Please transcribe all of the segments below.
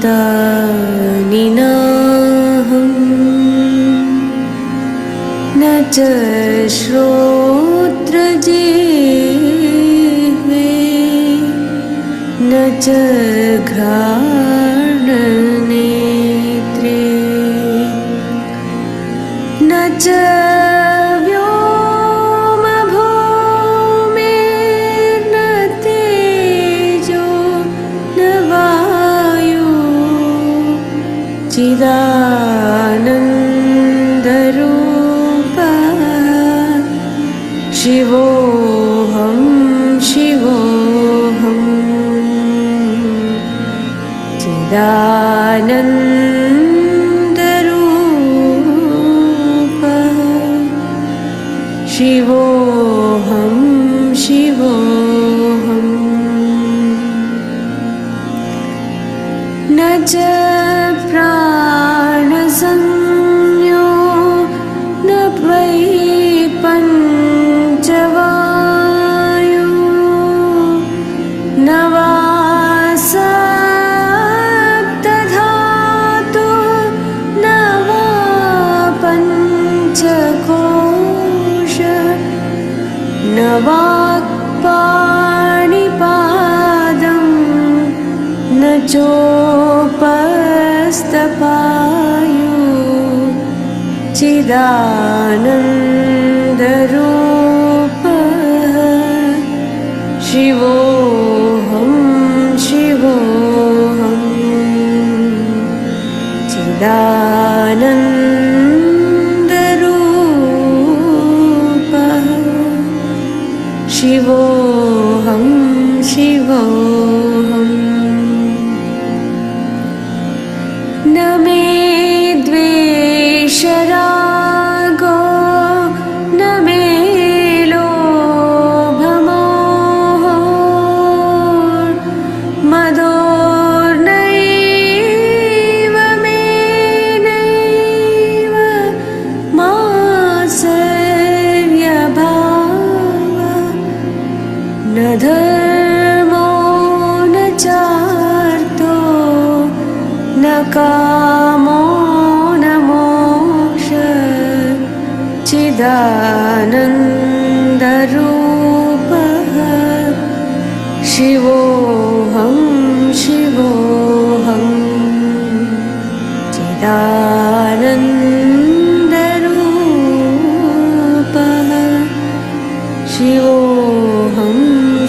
भूतानि नाहं न च श्रोत्रजिह्वे न च घ्राणनेत्रे न च व्योमभूमिर्न तेजो न वायु चिदानन्दरूपः शिवोऽहं शिवोऽहं चिदानन्दरूपः शिवोऽहं शिवोऽहं न च प्राणसंज्ञो न वै पञ्चवायु न वा सप्तधातु न वा पञ्चकोश न वाक्पाणिपादं न चोपस्थपायु चिदानन्दरूपः शिवोऽहं शिवोऽहं चिदानन्दरूपः शिवोऽहं शिवोऽहं न मे द्वेषरागो न मे लोभमोहो मदोर्नैव मे नैव मात्सर्यभावः न धर्मो न चार्थो न कामो न मोक्षः चिदानन्दरूपः शिवोऽहं शिवोऽहं चिदानन्दरूपः शिवोऽहं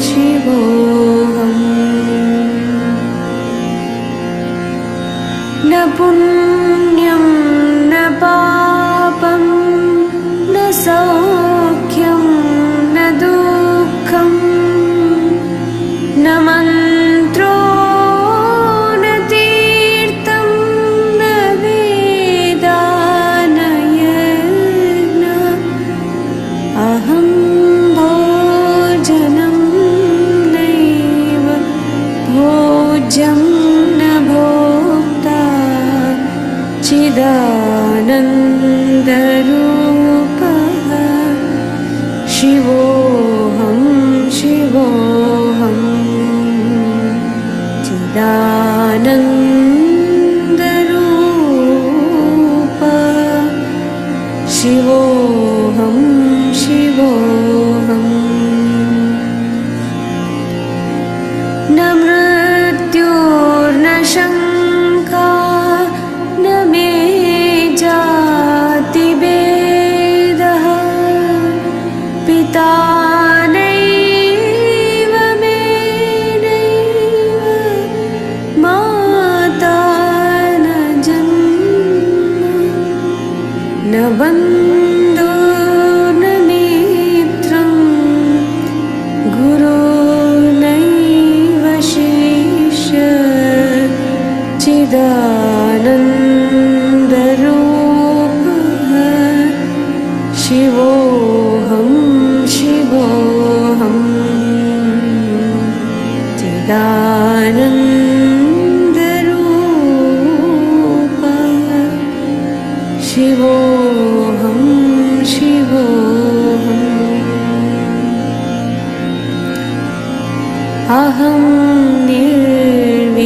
शिवोऽहं न पुण्यं न पापं न सौख्यं न दुःखं न मन्त्रो न तीर्थं न वेदा न यज्ञः अहं भोजनं नैव भोज्यं न भोक्ता चिदानन्दरूपः शिवोऽहं शिवोऽहं चिदानन्दरूपः शिवोऽहं शिवोऽहं न मृत्युर्न शङ्का न मे जातिभेदः पिता नैव मे नैव माता न जन्म न बन्धो न मित्रं गुरो नैव शिष्यः चिदानन्दरूपः शिवोऽहं शिवोऽहं चिदानन्दरूपः शिवोऽहं शिवोऽहम् अहं निर्विकल्पो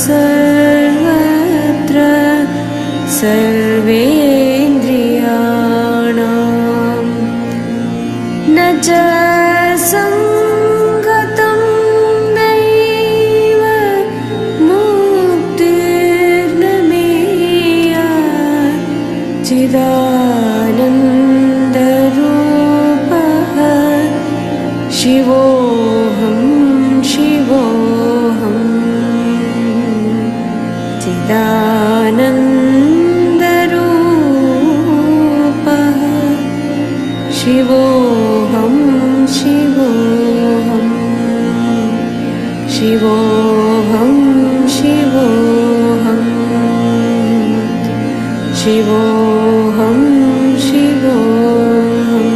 सर्वत्र सर्वेन्द्रियाणां न च सङ्गतं नैव मुक्तिर्न मेया चिदानन्दरूपः शिवोऽहं शिवोऽहं चिदानन्दरूपः शिवोऽहं शिवोऽहं शिवोऽहं शिवोऽहं शिवोऽहं शिवोऽहम्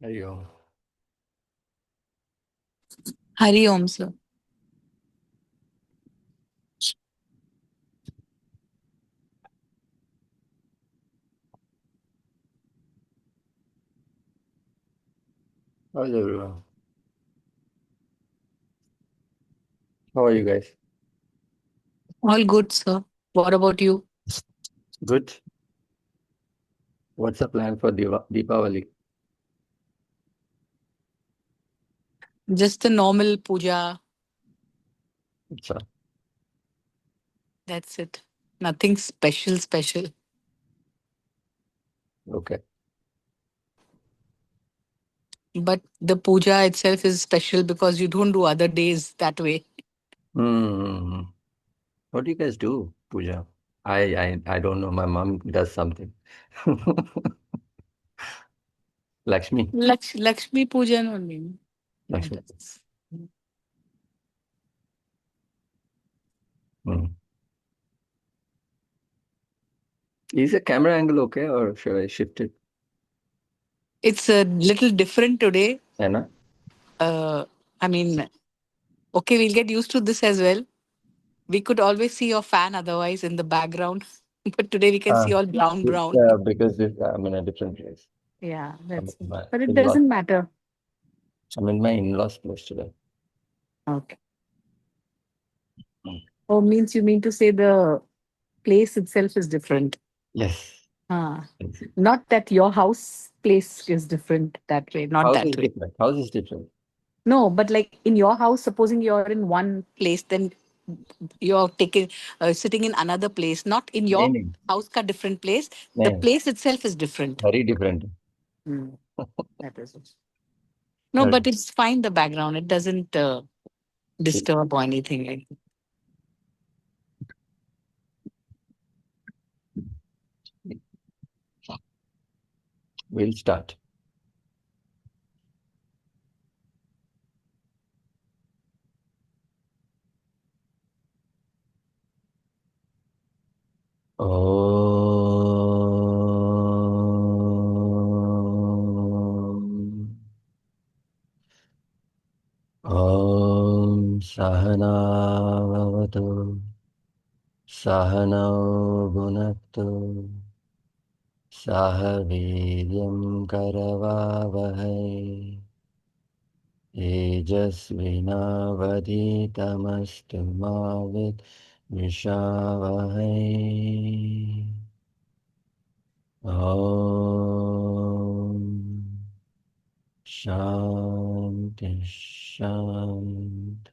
Hari Om. Hari Om, sir. How's everyone? How are you guys? All good, sir. What about you? Good. What's the plan for Deepavali? Just a normal puja. Achha. That's it. Nothing special. Okay. But the puja itself is special because you don't do other days that way. Hmm. What do you guys do, puja? I don't know. My mom does something. Lakshmi. Lakshmi puja only. Lakshmi. Hmm. Is the camera angle okay, or should I shift it? It's a little different today. Anna? I mean, okay, we'll get used to this as well. We could always see your fan otherwise in the background. But today we can see all brown. Because I'm in a different place. Yeah, that's it. My But it in-laws. doesn't matter. I'm in my in-laws' place today. Okay. Oh, means you mean to say the place itself is different. Yes. Not that your house place is different that way. Not House that is way. different. House is different. No, but like in your house, supposing you're in one place, then you're taking sitting in another place. Not in your Nahi. house, ka different place. The Nahi. place itself is different. Very different. That is it. No, but it's fine. The background, it doesn't disturb or anything like that. We'll start. Om Sahana Vavatu Sahana Bhunaktu Sahaviryam Karavavahai Tejasvinavaditamastu Mavit Vishavahai Om Shanti Shanti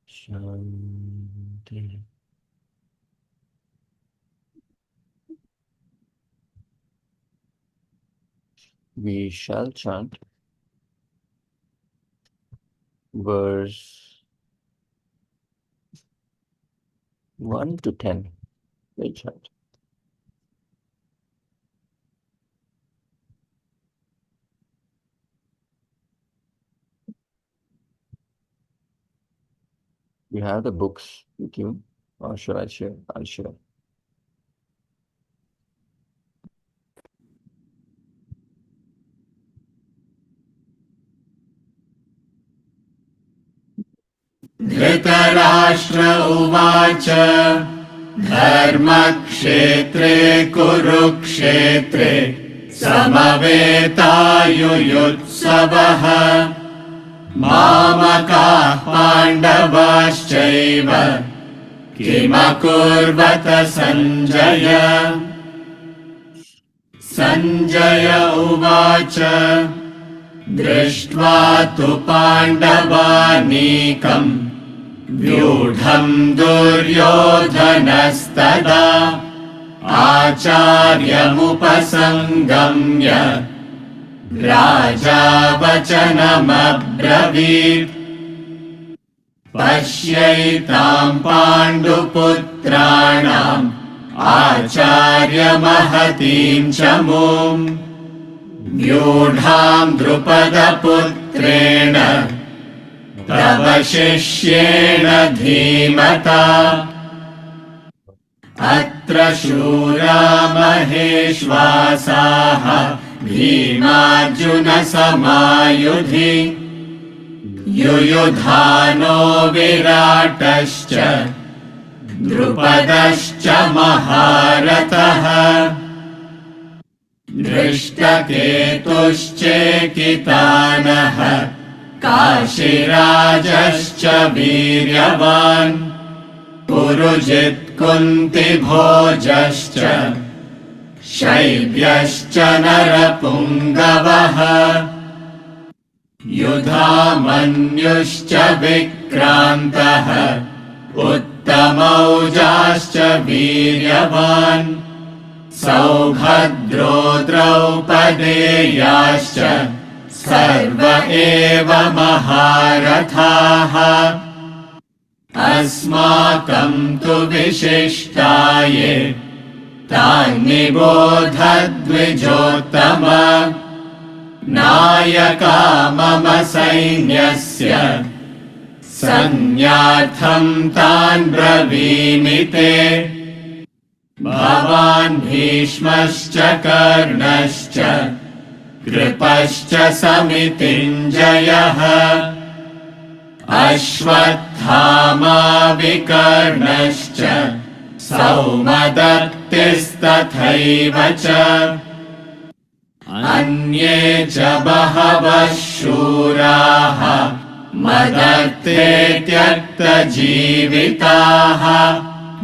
Shanti. We shall chant verse 1 to 10. We'll chant. You have the books with you? Or should I share? I'll share. Dhritarashtra उवाच धर्मक्षेत्रे कुरुक्षेत्रे समवेतायुयुत्सवः मामकाः पाण्डवाश्चैव किमकुर्वत सञ्जय सञ्जय उवाच दृष्ट्वा तु पाण्डवानीकम् व्यूढम् दुर्योधनस्तदा आचार्यमुपसङ्गम्य राजा वचनमब्रवीत् पश्यैताम् पाण्डुपुत्राणाम् आचार्यमहतीम् च मूम् व्यूढाम् द्रुपदपुत्रेण तव शिष्येण धीमता अत्र शूरा महेश्वासाः भीमार्जुनसमायुधि युयुधानो विराटश्च द्रुपदश्च महारथः दृष्टकेतुश्चेकितानः काशीराजश्च वीर्यवान् पुरुजित्कुन्तिभोजश्च शैब्यश्च नरपुङ्गवः युधामन्युश्च विक्रान्तः उत्तमौजाश्च वीर्यवान् सौभद्रो द्रौपदेयाश्च सर्व एव महारथाः अस्माकं तु विशिष्टाये तान्निबोधद्विजोत्तम नायका मम सैन्यस्य सन्न्यार्थं तान् ब्रवीमि ते भवान् भीष्मश्च कर्णश्च कृपश्च समितिञ्जयः अश्वत्थामा विकर्णश्च सौमदत्तिस्तथैव च अन्ये च बहवः शूराः मदत्ते त्यक्तजीविताः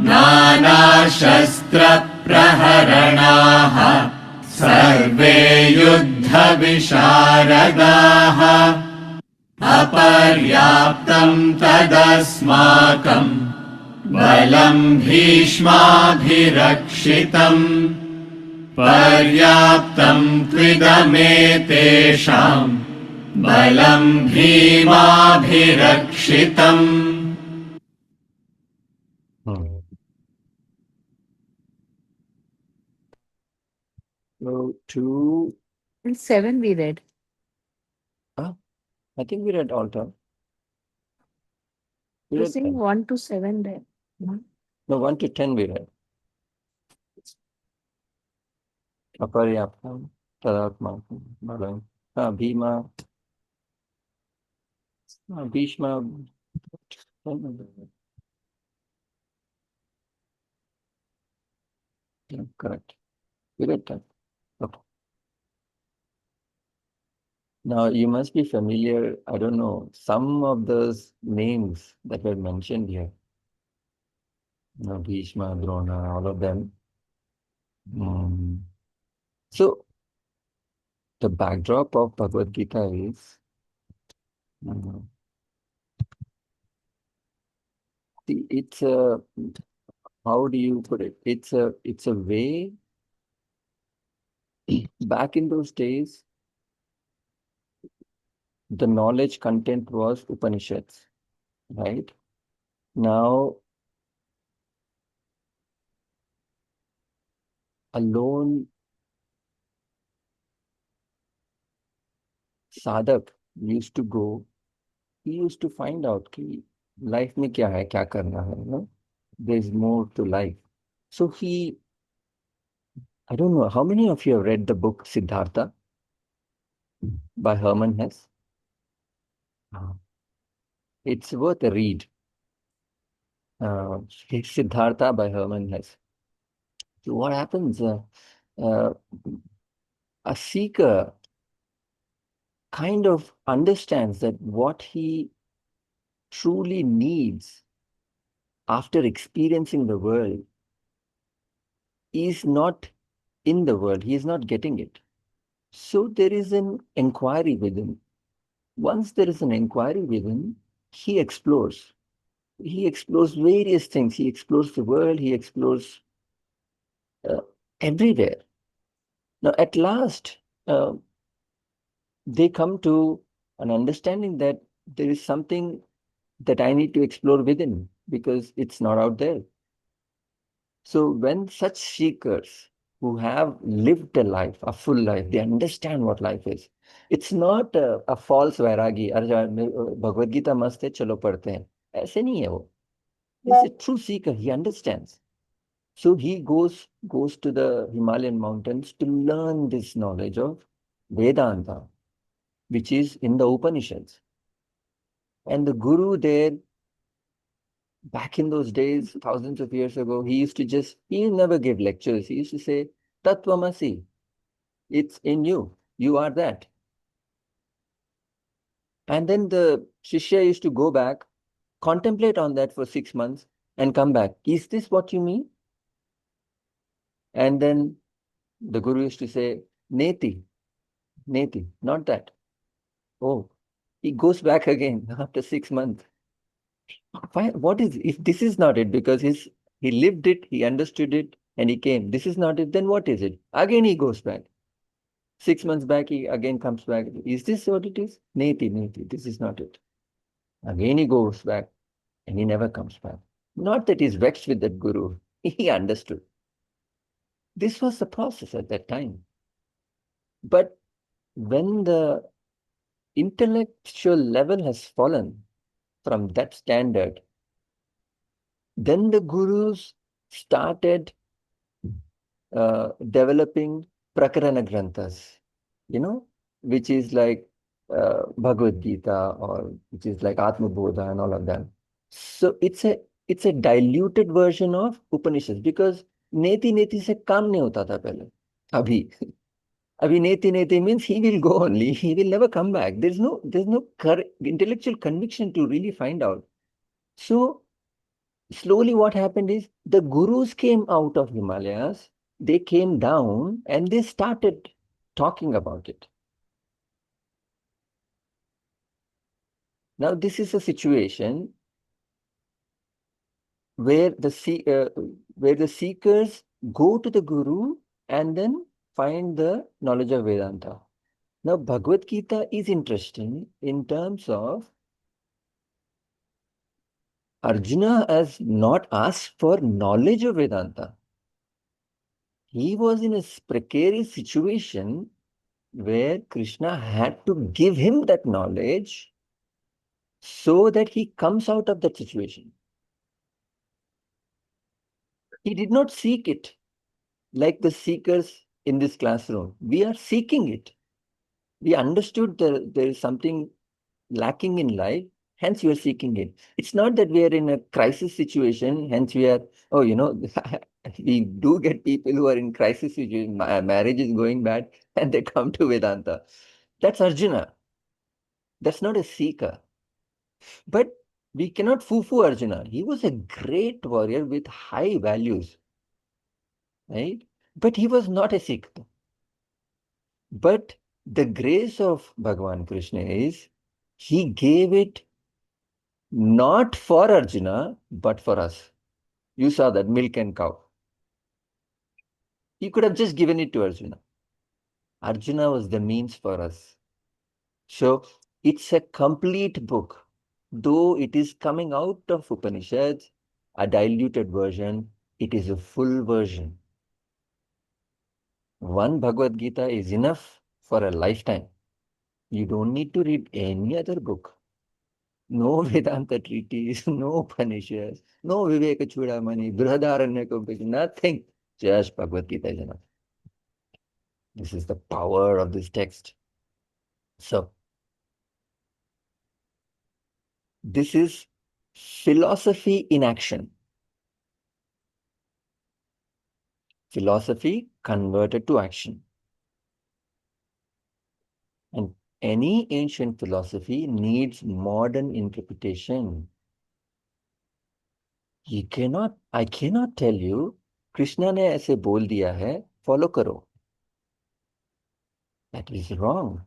नानाशस्त्रप्रहरणाः सर्वे युद्धविशारदाः अपर्याप्तम् तदस्माकम् बलम् भीष्माभिरक्षितम् पर्याप्तम् त्विदमेतेषाम् बलम् भीमाभिरक्षितम् So, 2, And 7 we read. I think we read all time. We You're read saying 10. 1 to 7 there. No? No, 1 to 10 we read. Aparyaptam, Tadatmakam, Balam. Bhima, Bhishma. Yeah, correct. We read 10. Okay. Now, you must be familiar, I don't know, some of those names that were mentioned here. Bhishma, Drona, all of them. So, the backdrop of Bhagavad Gita is, it's a, how do you put it? It's a way, back in those days, the knowledge content was Upanishads, right? Now, a lone sadhak used to go, he used to find out कि life में क्या है, क्या करना है, no? There's more to life. So he, I don't know, how many of you have read the book Siddhartha by Herman Hesse? It's worth a read. Siddhartha by Herman Hesse. So what happens? Uh, a seeker kind of understands that what he truly needs after experiencing the world is not in the world. He is not getting it. So there is an inquiry within. Once there is an inquiry within, he explores. He explores various things. He explores the world. He explores everywhere. Now, at last, they come to an understanding that there is something that I need to explore within because it's not out there. So when such seekers who have lived a life, a full life, they understand what life is. It's not a false vairagi. Bhagavad Gita mast hai, chalo padhte hain. ऐसे नहीं है वो. He's a true seeker. He understands. So he goes to the Himalayan mountains to learn this knowledge of Vedanta, which is in the Upanishads. And the guru there, back in those days, thousands of years ago, he never gave lectures. He used to say, Tattvamasi, it's in you. You are that. And then the Shishya used to go back, contemplate on that for 6 months, and come back. Is this what you mean? And then the guru used to say, Neti, not that. Oh, he goes back again after 6 months. What is, if this is not it, because he lived it, he understood it, and he came. This is not it, then what is it? Again he goes back. 6 months back, he again comes back. Is this what it is? Neti, this is not it. Again he goes back, and he never comes back. Not that he's vexed with that guru. He understood. This was the process at that time. But when the intellectual level has fallen from that standard, then the gurus started developing prakarana granthas, which is like Bhagavad Gītā, or which is like Atma Bodha and all of them. So it's a diluted version of Upanishads, because neti se काम नहीं होता था पहले. अभी neti means he will go only, he will never come back. There's no intellectual conviction to really find out. So slowly what happened is the gurus came out of Himalayas, they came down and they started talking about it. Now this is a situation where the seekers go to the guru and then find the knowledge of Vedanta. Now Bhagavad Gītā is interesting in terms of Arjuna has not asked for knowledge of Vedanta. He was in a precarious situation where Kṛṣṇa had to give him that knowledge so that he comes out of that situation. He did not seek it like the seekers in this classroom. We are seeking it. We understood there is something lacking in life, hence you are seeking it. It's not that we are in a crisis situation, hence we are, we do get people who are in crisis situation, marriage is going bad, and they come to Vedanta. That's Arjuna. That's not a seeker. But we cannot foo-foo Arjuna. He was a great warrior with high values, right? But he was not a seeker. But the grace of Bhagavan Krishna is, he gave it not for Arjuna, but for us. You saw that milk and cow. He could have just given it to Arjuna. Arjuna was the means for us. So It's a complete book. Though it is coming out of Upanishads, a diluted version, it is a full version. One Bhagavad Gita is enough for a lifetime. You don't need to read any other book. No Vedanta treatise, no Upanishads, no Viveka Chudamani, Brihadaranyaka, nothing. Just Bhagavad Gita is enough. This is the power of this text. So, this is philosophy in action. Philosophy converted to action. And any ancient philosophy needs modern interpretation. I cannot tell you, Krishna ने ऐसे बोल दिया है, follow करो. That is wrong.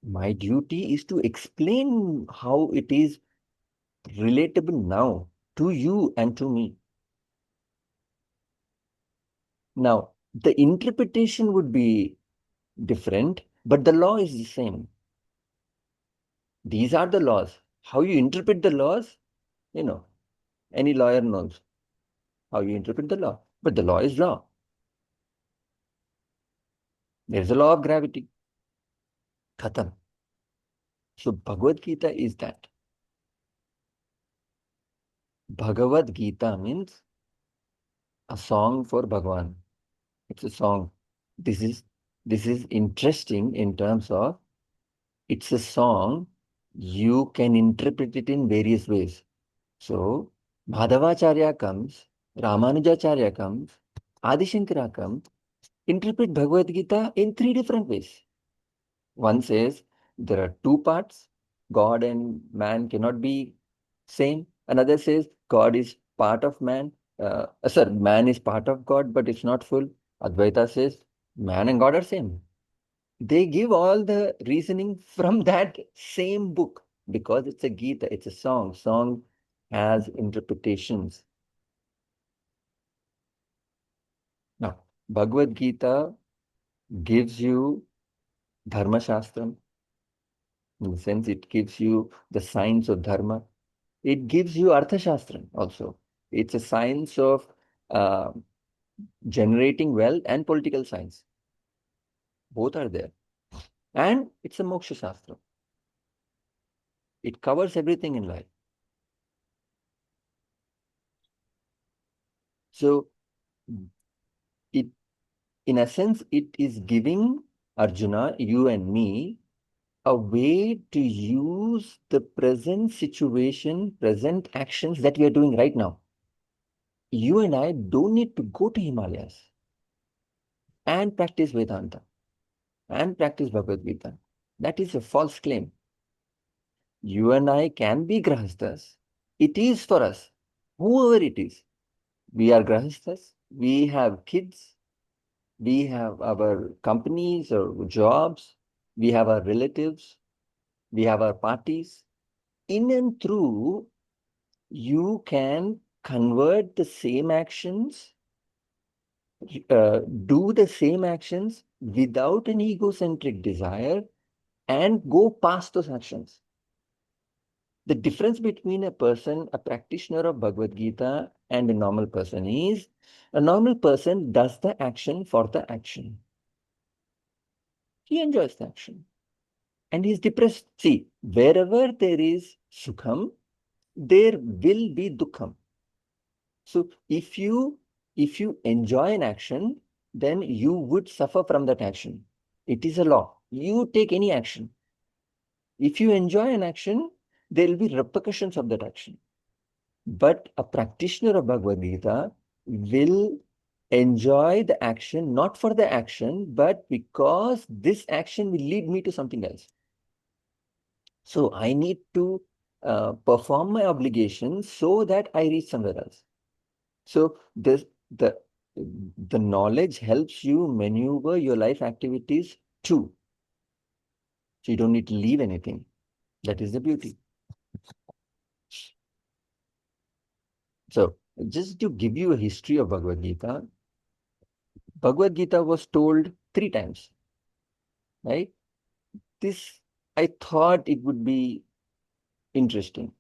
My duty is to explain how it is relatable now to you and to me. Now, the interpretation would be different, but the law is the same. These are the laws. How you interpret the laws, any lawyer knows how you interpret the law. But the law is law. There's a law of gravity. Khatam. So Bhagavad Gita is that. Bhagavad Gita means a song for Bhagavan. It's a song. This is interesting in terms of it's a song. You can interpret it in various ways. So Madhavacharya comes, Ramanujacharya comes, Adi-Shankara comes, interpret Bhagavad Gita in 3 different ways. One says there are 2 parts, God and man cannot be same. Another says God is part of man. Man is part of God, but it's not full. Advaita says man and God are same. They give all the reasoning from that same book because it's a Gita, it's a song. Song has interpretations. Now, Bhagavad Gita gives you Dharma Shastram. In the sense, it gives you the science of Dharma. It gives you Artha Shastram also. It's a science of generating wealth and political science. Both are there. And it's a Moksha Shastra. It covers everything in life. So, in a sense, it is giving Arjuna, you and me, a way to use the present situation, present actions that we are doing right now. You and I don't need to go to Himalayas and practice Vedanta and practice Bhagavad Gita. That is a false claim. You and I can be Grahasthas. It is for us, whoever it is. We are Grahasthas, we have kids, we have our companies or jobs, we have our relatives, we have our parties. In and through, you can convert the same actions, do the same actions without an egocentric desire and go past those actions. The difference between a person, a practitioner of Bhagavad Gita and a normal person is, a normal person does the action for the action. He enjoys the action. And he's depressed. See, wherever there is sukham, there will be dukkham. So if you enjoy an action, then you would suffer from that action. It is a law. You take any action. If you enjoy an action, there will be repercussions of that action. But a practitioner of Bhagavad Gita will enjoy the action, not for the action, but because this action will lead me to something else. So I need to perform my obligations so that I reach somewhere else. So the knowledge helps you maneuver your life activities too. So you don't need to leave anything. That is the beauty. So just to give you a history of Bhagavad Gita was told 3 times. right? This, I thought it would be interesting.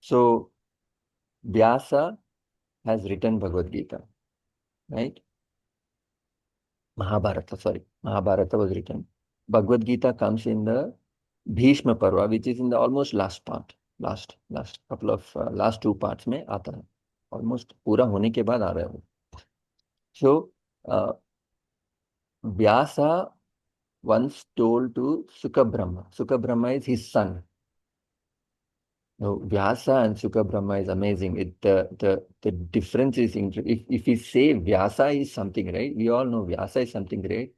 So Vyasa has written Bhagavad Gita, right? Mahabharata was written. Bhagavad Gita comes in the Bhishma Parva, which is in the almost last part, last couple of last two parts में आता है, almost पूरा होने के बाद आ रहा है वो. So Vyasa once told to Sukha Brahma. Sukha Brahma is his son. Now, Vyasa and Sukha Brahma is amazing. The difference is, if we say Vyasa is something, right? We all know Vyasa is something great.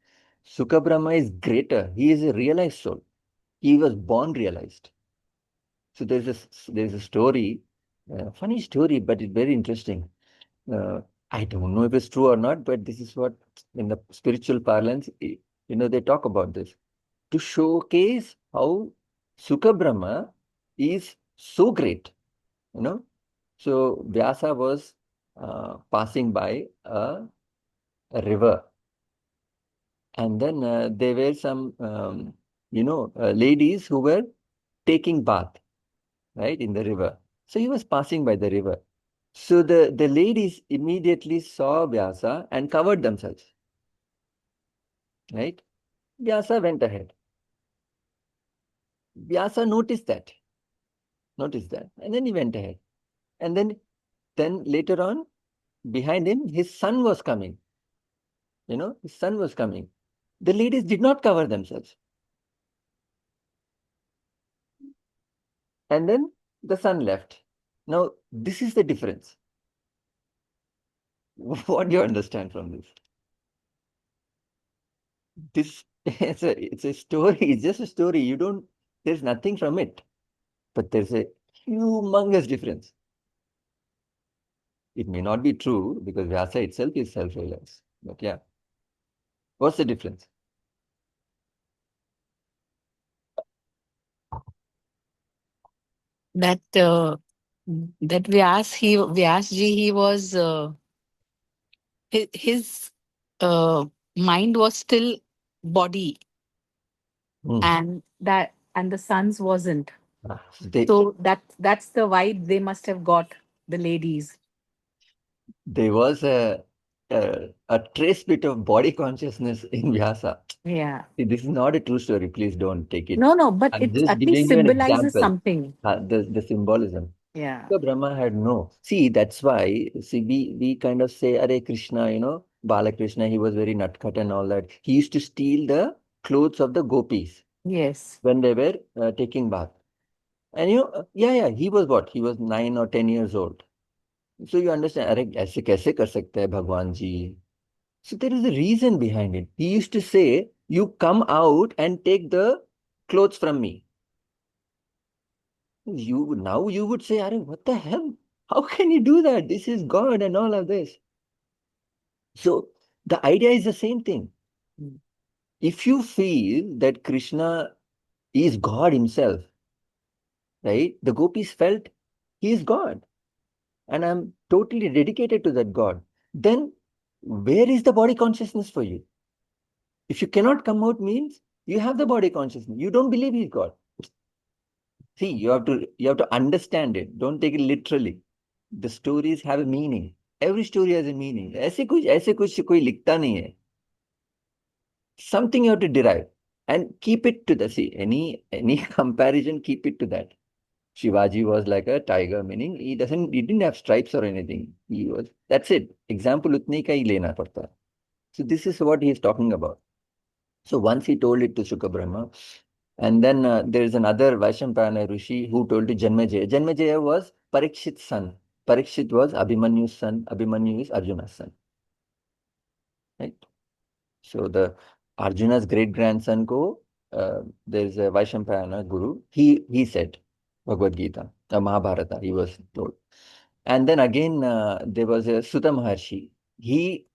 Sukha Brahma is greater. He is a realized soul. He was born realized. So there's a story, funny story, but it's very interesting. I don't know if it's true or not, but this is what in the spiritual parlance, they talk about this to showcase how Sukha Brahma is so great. So Vyasa was passing by a river, and then there were some ladies who were taking bath, right, in the river. So he was passing by the river. So the ladies immediately saw Vyasa and covered themselves, right? Vyasa went ahead. Vyasa noticed that, and then he went ahead. And then later on, behind him, his son was coming. His son was coming. The ladies did not cover themselves. And then the son left. Now, this is the difference. What do you understand from this? This it's a story. It's just a story. There's nothing from it. But there's a humongous difference. It may not be true because Vyasa itself is self-realized. But yeah. What's the difference? That Vyasji, he was his mind was still body, and the sun's wasn't. So that's the vibe they must have got, the ladies. There was a trace bit of body consciousness in Vyasa. Yeah. See, this is not a true story. Please don't take it. No, but I'm it just at least giving you an symbolizes example. something. The symbolism. Yeah. So Brahma had no. See, that's why, we kind of say, Are Kṛṣṇa, Balakrishna, he was very nutcut and all that. He used to steal the clothes of the gopis Yes. when they were taking bath. And he was what? He was 9 or 10 years old. So you understand, अरे ऐसे कैसे कर सकते हैं भगवान जी? So there is a reason behind it. He used to say, you come out and take the clothes from me. Now you would say, Are, what the hell? How can you do that? This is God and all of this. So the idea is the same thing. If you feel that Krishna is God himself, right? The gopis felt he is God. And I'm totally dedicated to that God. Then where is the body consciousness for you? If you cannot come out means you have the body consciousness. You don't believe he's God. See, you have to understand it. Don't take it literally. The stories have a meaning. Every story has a meaning. ऐसे कुछ कोई लिखता नहीं है. Something you have to derive and keep it to the any comparison, keep it to that. Shivaji was like a tiger, meaning he didn't have stripes or anything. That's it. Example utne ka hi lena padta. So this is what he is talking about. So once he told it to Sukha Brahma, and then there is another Vaishampayana Rishi who told to Janmejaya. Janmejaya was Parikshit's son. Parikshit was Abhimanyu's son. Abhimanyu is Arjuna's son. Right? So the Arjuna's great-grandson there is a Vaishampayana Guru. He said Bhagavad Gita, Mahabharata, he was told. And then again, there was a Sutta Maharshi. He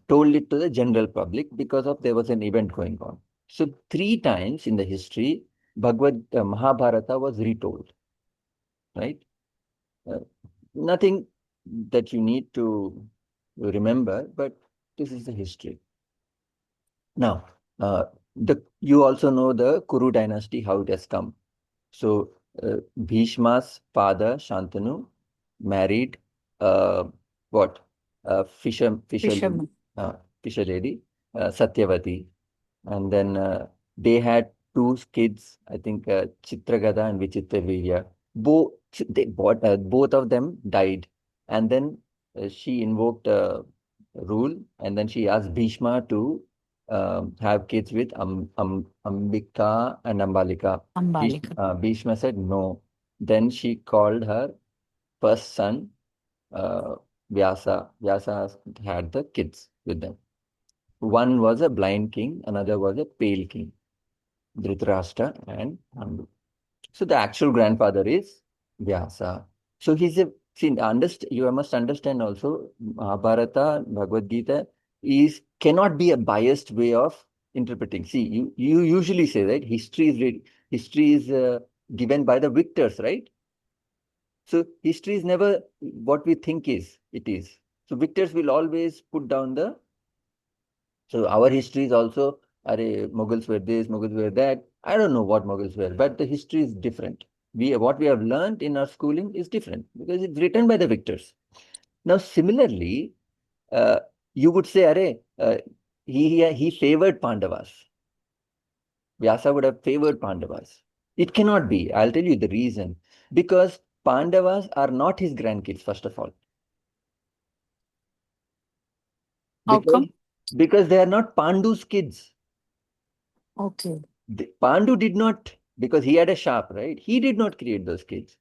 told it to the general public because there was an event going on. So 3 times in the history, Mahabharata was retold, right? Nothing that you need to remember, but this is the history. Now, You also know the Kuru dynasty, how it has come. So Bhishma's father, Shantanu, married what? Fisherman. Fisher lady, Satyavati. And then they had two kids, I think Chitragada and Vichitravirya. Both of them died. And then she invoked rule, and then she asked Bhishma to have kids with Ambika and Ambalika. Ambalika. Bhishma said no. Then she called her first son, Vyasa. Vyasa had the kids with them. One was a blind king, another was a pale king, Dhritarashtra and Pandu. So the actual grandfather is Vyasa. So he's a, see, you must understand also, Mahabharata, Bhagavad Gita cannot be a biased way of interpreting. See, you usually say, right, history is given by the victors, right? So history is never what we think it is. So victors will always put down the. So our history is also, Mughals were this, Mughals were that. I don't know what Mughals were, but the history is different. What we have learned in our schooling is different because it's written by the victors. Now, similarly, uh, you would say, he favored Pandavas. Vyasa would have favored Pandavas. It cannot be. I'll tell you the reason. Because Pandavas are not his grandkids, first of all. How come? Because they are not Pandu's kids. Okay. Pandu did not, because he had a sharp, right? He did not create those kids.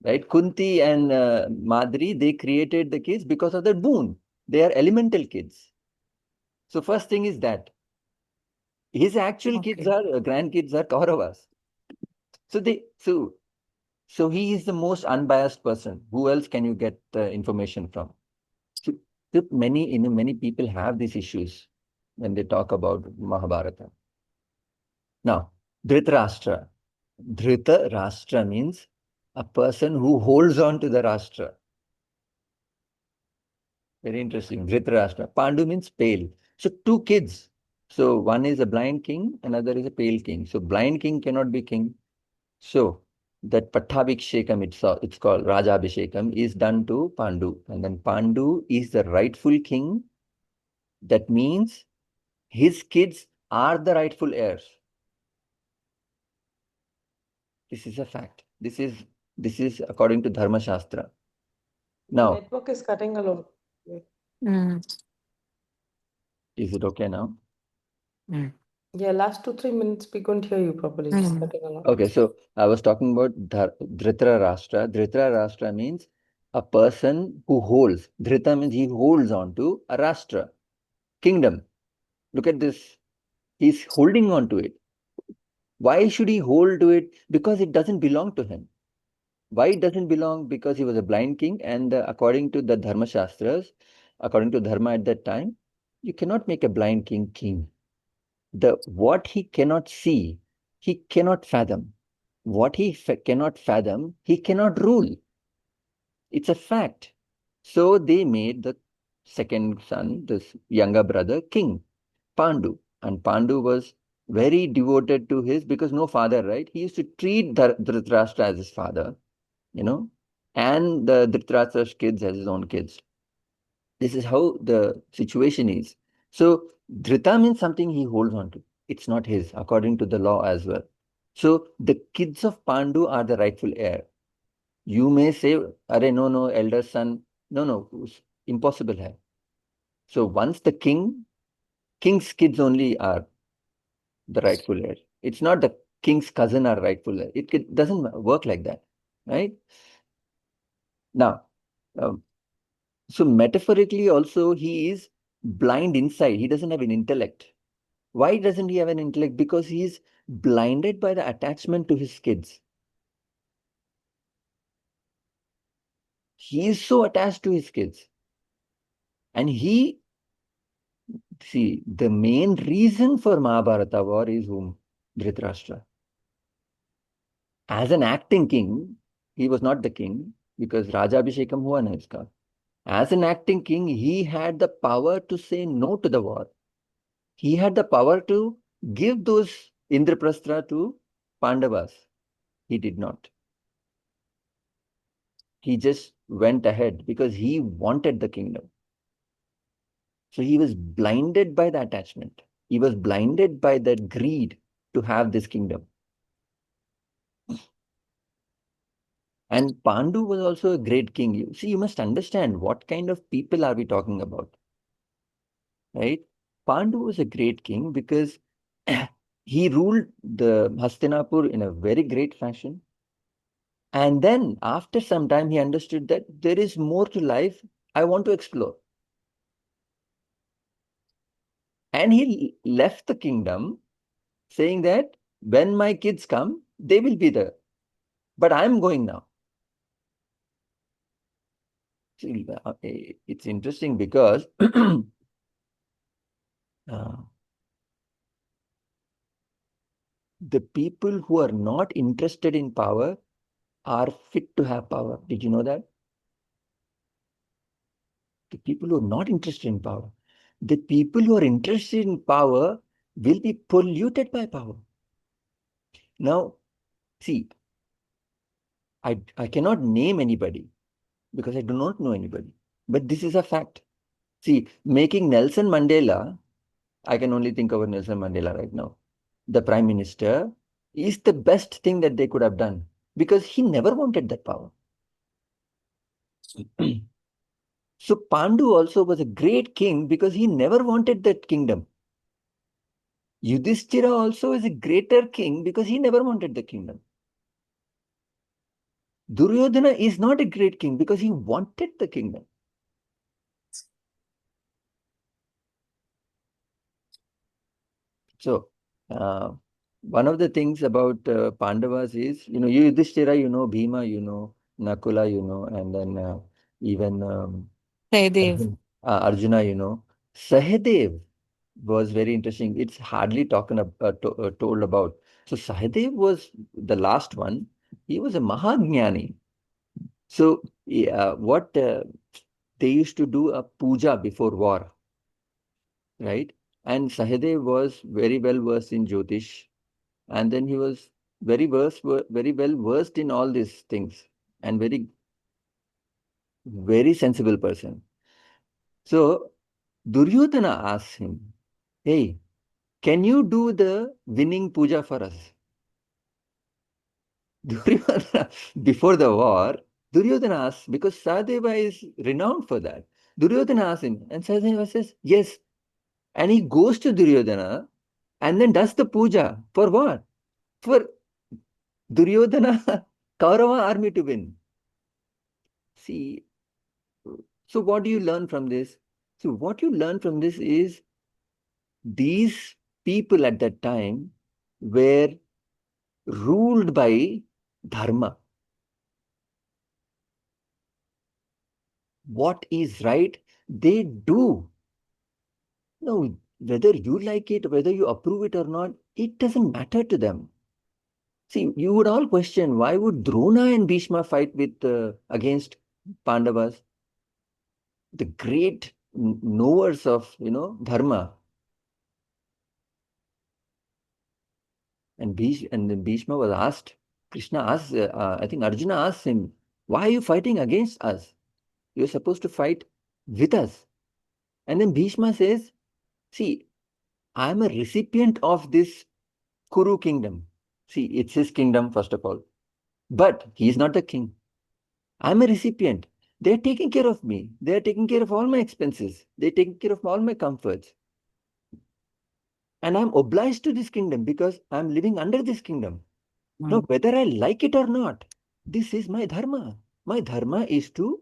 Right? Kunti and Madri, they created the kids because of their boon. They are elemental kids. So first thing is that. His actual kids are, grandkids are Kauravas. So he is the most unbiased person. Who else can you get the information from? So many people have these issues when they talk about Mahabharata. Now, Dhritarashtra. Dhritarashtra means a person who holds on to the Rashtra. Very interesting. Dhritarashtra. Pandu means pale. So two kids. So one is a blind king, another is a pale king. So blind king cannot be king. So that Pattabhishekam, it's called Rajabhishekam, is done to Pandu. And then Pandu is the rightful king. That means his kids are the rightful heirs. This is a fact. This is according to Dharma Shastra. Now, network is cutting a lot. is it okay now? Yeah, last 2-3 minutes we couldn't hear you properly. It's cutting a lot. Okay, so I was talking about Dhritarashtra. Dhritarashtra means a person who holds. Dhrita means he holds on to a Rashtra, kingdom. Look at this. He's holding on to it. Why should he hold to it? Because it doesn't belong to him. Why it doesn't belong? Because he was a blind king, and according to the Dharma Shastras, according to Dharma at that time, you cannot make a blind king king. What he cannot see, he cannot fathom. What he cannot fathom, he cannot rule. It's a fact. So they made the second son, this younger brother, king, Pandu. And Pandu was very devoted to because no father, right? He used to treat Dhritarashtra as his father, and the Dhritarashtra's kids as his own kids. This is how the situation is. So Dhrita means something he holds on to. It's not his, according to the law as well. So the kids of Pandu are the rightful heir. You may say, no, elder son. No, impossible hai. So once the king's kids only are the rightful heir. It's not the king's cousin are rightful heir. It doesn't work like that, right? Now, so metaphorically also, he is blind inside. He doesn't have an intellect. Why doesn't he have an intellect? Because he is blinded by the attachment to his kids. He is so attached to his kids. And the main reason for Mahabharata war is whom? Dhritarashtra. As an acting king, he was not the king because Rajabhishekam hua na iska. As an acting king, he had the power to say no to the war. He had the power to give those Indraprasthra to Pandavas. He did not. He just went ahead because he wanted the kingdom. So he was blinded by the attachment. He was blinded by that greed to have this kingdom. And Pandu was also a great king. You must understand what kind of people are we talking about, right? Pandu was a great king because he ruled the Hastinapur in a very great fashion. And then after some time, he understood that there is more to life. I want to explore. And he left the kingdom saying that when my kids come, they will be there. But I'm going now. See, it's interesting because the people who are not interested in power are fit to have power. Did you know that? The people who are not interested in power. The people who are interested in power will be polluted by power. Now, see, I cannot name anybody because I do not know anybody. But this is a fact. See, making Nelson Mandela, I can only think of Nelson Mandela right now, the Prime Minister, is the best thing that they could have done because he never wanted that power. So Pandu also was a great king because he never wanted that kingdom. Yudhishthira also is a greater king because he never wanted the kingdom. Duryodhana is not a great king because he wanted the kingdom. So, one of the things about Pandavas is, Yudhishthira, Bhima, Nakula, and then even Sahadev. Arjuna, Sahadev was very interesting. It's hardly told about. So Sahadev was the last one. He was a Mahagnani. So what they used to do a puja before war, right? And Sahadev was very well versed in Jyotish, and then he was very well versed in all these things, and very sensible person. So Duryodhana asked him, "Hey, can you do the winning puja for us?" Duryodhana, before the war, Duryodhana asked, because Sahadeva is renowned for that. Duryodhana asked him, and Sahadeva says, yes. And he goes to Duryodhana and then does the puja. For what? For Duryodhana Kaurava army to win. See, so what do you learn from this? So what you learn from this is these people at that time were ruled by dharma. What is right, they do. No, whether you like it, whether you approve it or not, it doesn't matter to them. See, you would all question, why would Drona and Bhishma fight with against Pandavas? The great knowers of, dharma. And then Bhishma was asked, Krishna asked, I think Arjuna asked him, why are you fighting against us? You're supposed to fight with us. And then Bhishma says, see, I'm a recipient of this Kuru kingdom. See, it's his kingdom, first of all. But he is not the king. I'm a recipient. They're taking care of me. They're taking care of all my expenses. They're taking care of all my comforts. And I'm obliged to this kingdom because I'm living under this kingdom. Now, whether I like it or not, this is my dharma. My dharma is to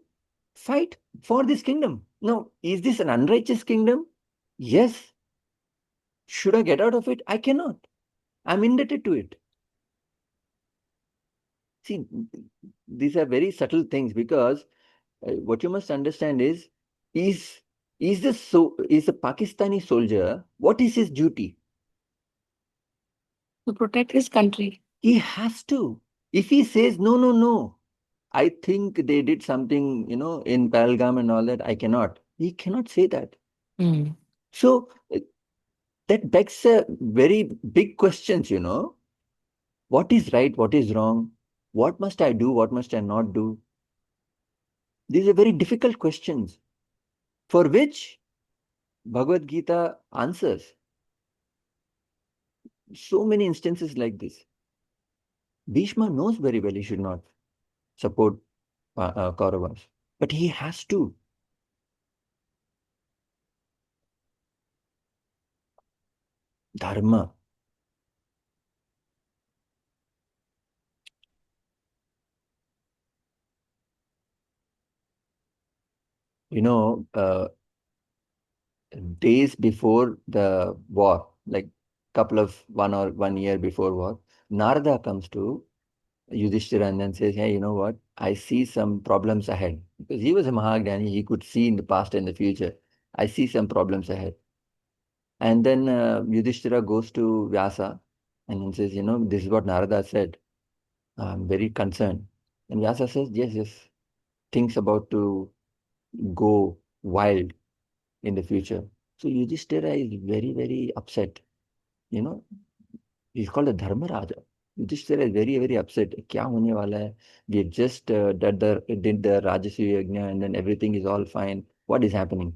fight for this kingdom. Now, is this an unrighteous kingdom? Yes. Should I get out of it? I cannot. I'm indebted to it. See, these are very subtle things because what you must understand is the Pakistani soldier, what is his duty? To protect his country. He has to. If he says, no, I think they did something, in Pahalgam and all that, I cannot. He cannot say that. Mm. So That begs a very big questions, you know. What is right? What is wrong? What must I do? What must I not do? These are very difficult questions for which Bhagavad Gita answers. So many instances like this. Bhishma knows very well he should not support Kauravas, but he has to. Dharma. You know, days before the war, like couple of 1 year before war, Narada comes to Yudhishthira and then says, hey, you know what? I see some problems ahead. Because he was a Mahagnani, he could see in the past and the future. I see some problems ahead. And then Yudhishthira goes to Vyasa and then says, you know, this is what Narada said. I'm very concerned. And Vyasa says, yes, yes, things about to go wild in the future. So Yudhishthira is very, very upset. You know, he's called a Dharma Raja. Yudhishthira is very, very upset. Kya hone wala hai? We've just did the Rajasuya Yajna and then everything is all fine. What is happening?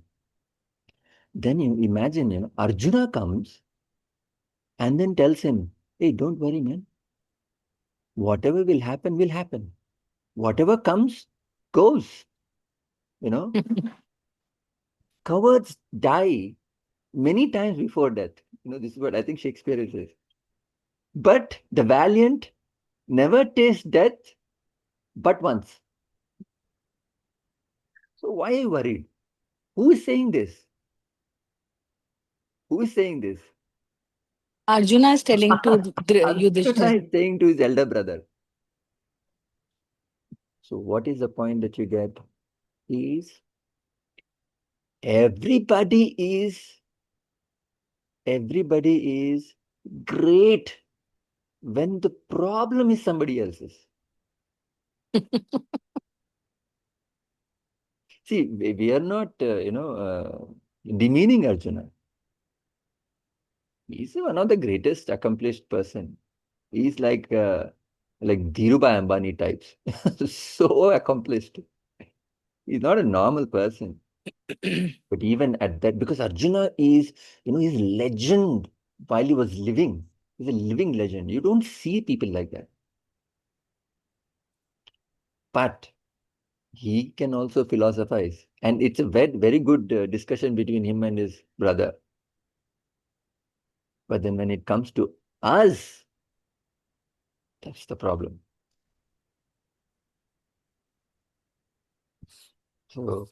Then you imagine, you know, Arjuna comes and then tells him, hey, don't worry, man. Whatever will happen, will happen. Whatever comes, goes. You know, cowards die many times before death. You know, this is what I think Shakespeare says. But the valiant never taste death but once. So why are you worried? Who is saying this? Who is saying this? Arjuna is telling to Arjuna Yudhishthira. is saying to his elder brother. So what is the point that you get? Is everybody is great when the problem is somebody else's. See, we are not, demeaning Arjuna. He's one of the greatest accomplished person. He's like Dhirubhai Ambani types. So accomplished. He's not a normal person. But even at that, because Arjuna is, you know, he's legend while he was living. He's a living legend. You don't see people like that. But he can also philosophize. And it's a very, very good discussion between him and his brother. But then when it comes to us, that's the problem. So,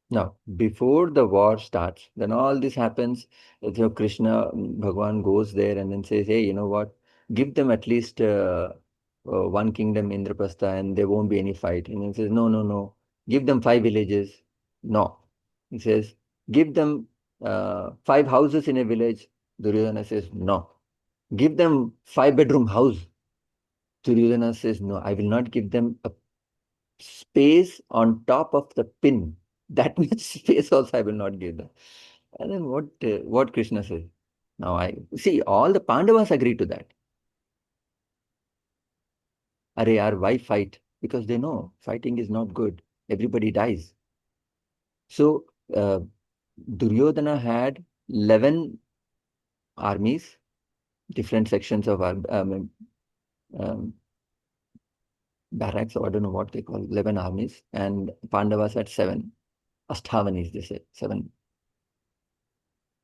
now, before the war starts, then all this happens. You know, Krishna, Bhagavan goes there and then says, hey, you know what? Give them at least one kingdom, Indraprastha, and there won't be any fight. And then he says, no, no, no. Give them 5 villages. No. He says, give them 5 houses in a village. Duryodhana says, no. Give them 5-bedroom house. Duryodhana says, no, I will not give them a space on top of the pin. That much space also I will not give them. And then what Krishna says? Now I see all the Pandavas agree to that. Are why fight? Because they know fighting is not good. Everybody dies. So Duryodhana had 11 armies, different sections of barracks, or I don't know what they call 11 armies, and Pandavas had 7. Ashtavanis, they say, 7.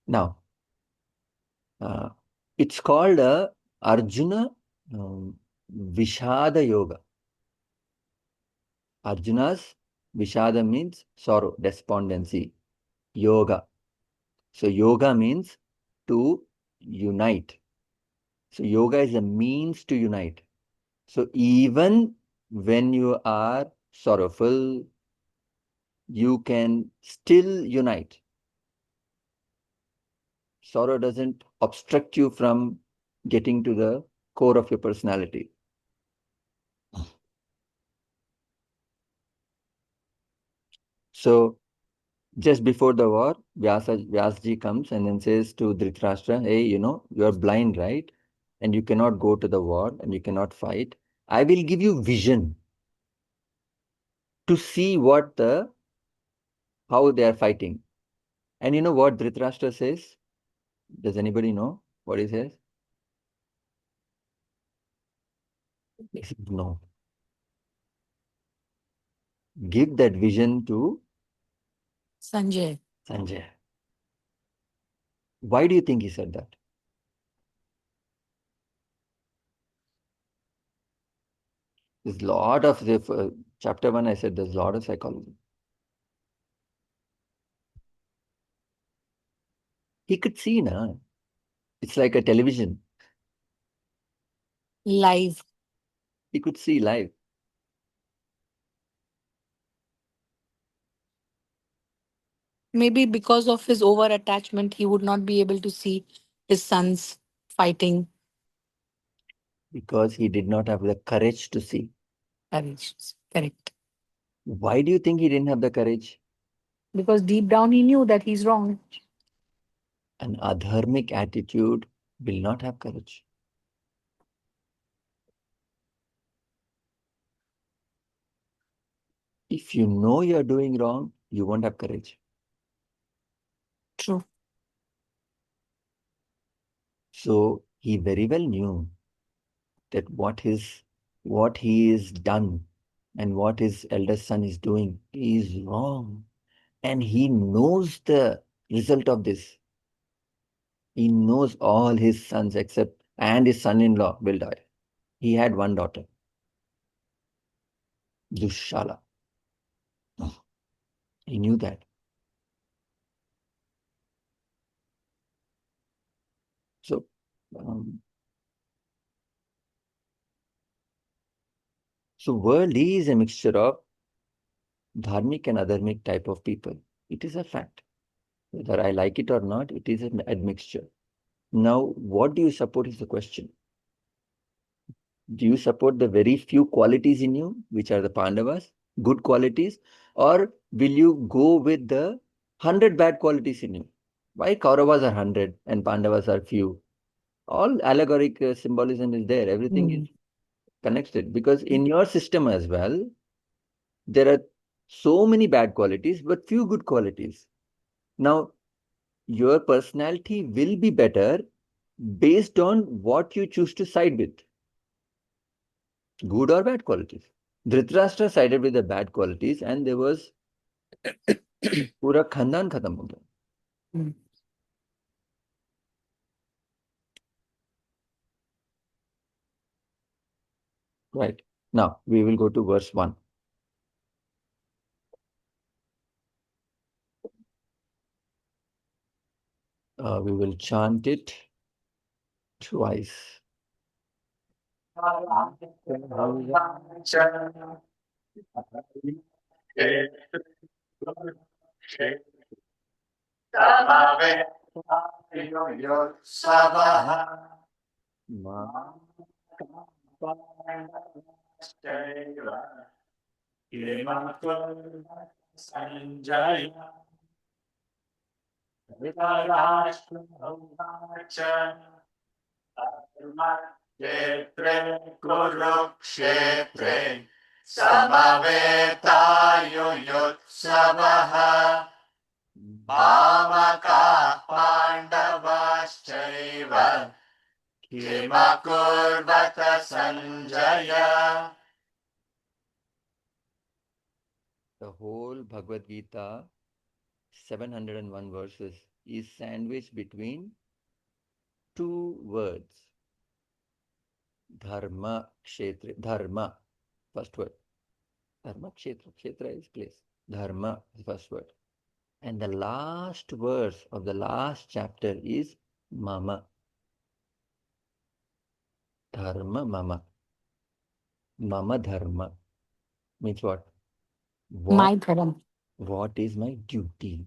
Now, it's called Arjuna Vishada Yoga. Arjuna's Vishada means sorrow, despondency. Yoga. So yoga means to unite. So yoga is a means to unite. So even when you are sorrowful, you can still unite. Sorrow doesn't obstruct you from getting to the core of your personality. So Just before the war, Vyasji comes and then says to Dhritarashtra, hey, you're blind, right? And you cannot go to the war and you cannot fight. I will give you vision to see how they are fighting. And you know what Dhritarashtra says? Does anybody know what he says? He said, no. Give that vision to Sanjay. Sanjay. Why do you think he said that? There's a lot of chapter 1, I said there's a lot of psychology. He could see, na? It's like a television. Live. He could see live. Maybe because of his over attachment, he would not be able to see his sons fighting. Because he did not have the courage to see. Correct. Why do you think he didn't have the courage? Because deep down he knew that he's wrong. An adharmic attitude will not have courage. If you know you're doing wrong, you won't have courage. True. So he very well knew that what he is done and what his eldest son is doing is wrong. And he knows the result of this. He knows all his sons and his son-in-law will die. He had one daughter, Dushala. He knew that. So, world is a mixture of dharmic and adharmic type of people. It is a fact. Whether I like it or not, it is an admixture. Now, what do you support is the question. Do you support the very few qualities in you, which are the Pandavas, good qualities, or will you go with the 100 bad qualities in you? Why Kauravas are 100 and Pandavas are few? All allegoric symbolism is there. Everything is connected because in your system as well, there are so many bad qualities, but few good qualities. Now, your personality will be better based on what you choose to side with. Good or bad qualities. Dhritarashtra sided with the bad qualities and there was pura khandan khatam ho gaya. Right. Now, we will go to verse 1. We will chant it twice. Kurukshetre Samavetayoyotsavaha Mamaka Pandavaschaiva Kimakurvata Sanjaya. The whole Bhagavad Gītā, 701 verses, is sandwiched between two words. Dharma, Kshetra. Dharma, first word. Dharma, Kshetra. Kshetra is place. Dharma is first word. And the last verse of the last chapter is Mama. Dharma, Mama. Mama Dharma. Means what? My dharma. What is my duty?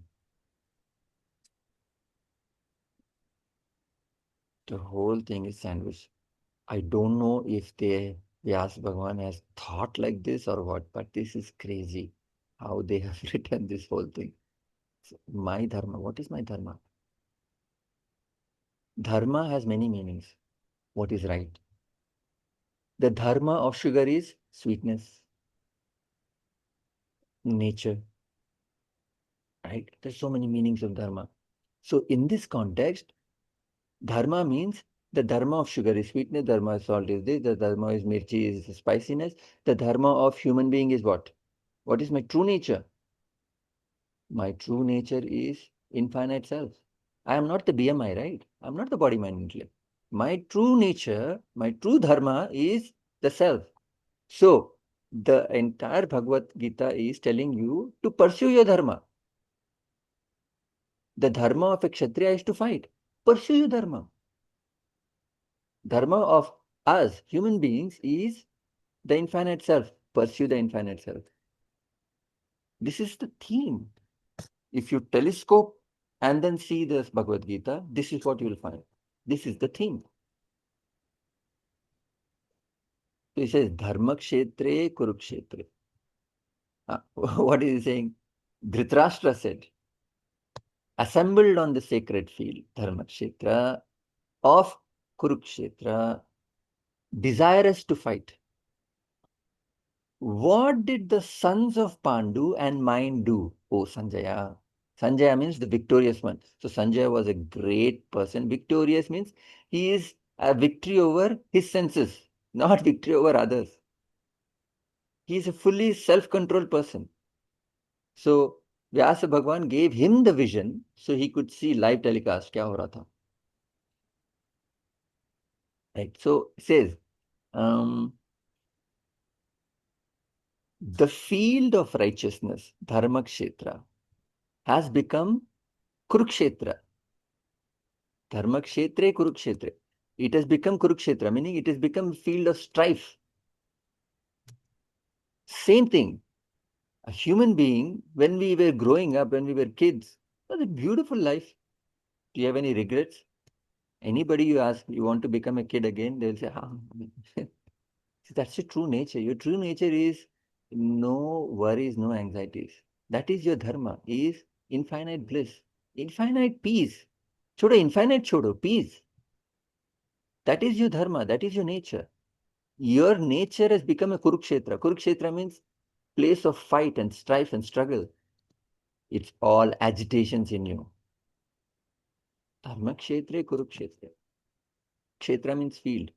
The whole thing is sandwiched. I don't know if Vyas Bhagavan has thought like this or what, but this is crazy how they have written this whole thing. My dharma. What is my dharma? Dharma has many meanings. What is right? The dharma of sugar is sweetness, nature. Right? There's so many meanings of dharma. So in this context, dharma means the dharma of sugar is sweetness, dharma of salt is this, the dharma is mirchi is spiciness. The dharma of human being is what? What is my true nature? My true nature is infinite self. I am not the BMI, right? I'm not the body, mind, intellect. My true nature, my true dharma is the self. So, the entire Bhagavad Gita is telling you to pursue your dharma. The dharma of a Kshatriya is to fight. Pursue your dharma. Dharma of us, human beings, is the infinite self. Pursue the infinite self. This is the theme. If you telescope and then see this Bhagavad Gita, this is what you will find. This is the theme. So he says, Dharma Kshetre Kurukshetre. What is he saying? Dhritarashtra said, assembled on the sacred field, Dharma Kshetra of Kurukshetra, desirous to fight. What did the sons of Pandu and mine do? Oh, Sanjaya. Sanjaya means the victorious one. So Sanjaya was a great person. Victorious means he is a victory over his senses, not victory over others. He is a fully self-controlled person. So Vyasa Bhagwan gave him the vision so he could see live telecast. Kya ho raha tha? Right. So it says, the field of righteousness, Dharma Kshetra, has become Kurukshetra. Dharma Kshetre Kurukshetra. It has become Kurukshetra, meaning it has become a field of strife. Same thing. A human being, when we were growing up, when we were kids, it was a beautiful life. Do you have any regrets? Anybody you ask, you want to become a kid again, they'll say, that's your true nature. Your true nature is no worries, no anxieties. That is your dharma, is infinite bliss, infinite peace. Chodo, infinite chodo, peace. That is your dharma, that is your nature. Your nature has become a Kurukshetra. Kurukshetra means place of fight and strife and struggle. It's all agitations in you. Dharma Kshetre Kurukshetra. Kshetra means field.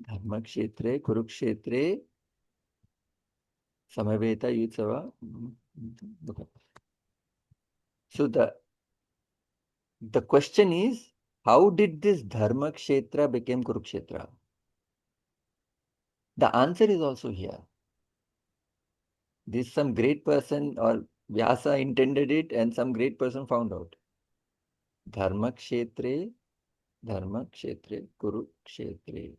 Dharma Kshetre Kurukshetre Samaveta Yutsava. So the question is, how did this Dharma Kshetra become Kurukshetra? The answer is also here. This some great person or Vyasa intended it and some great person found out. Dharma Kshetre Kurukshetre.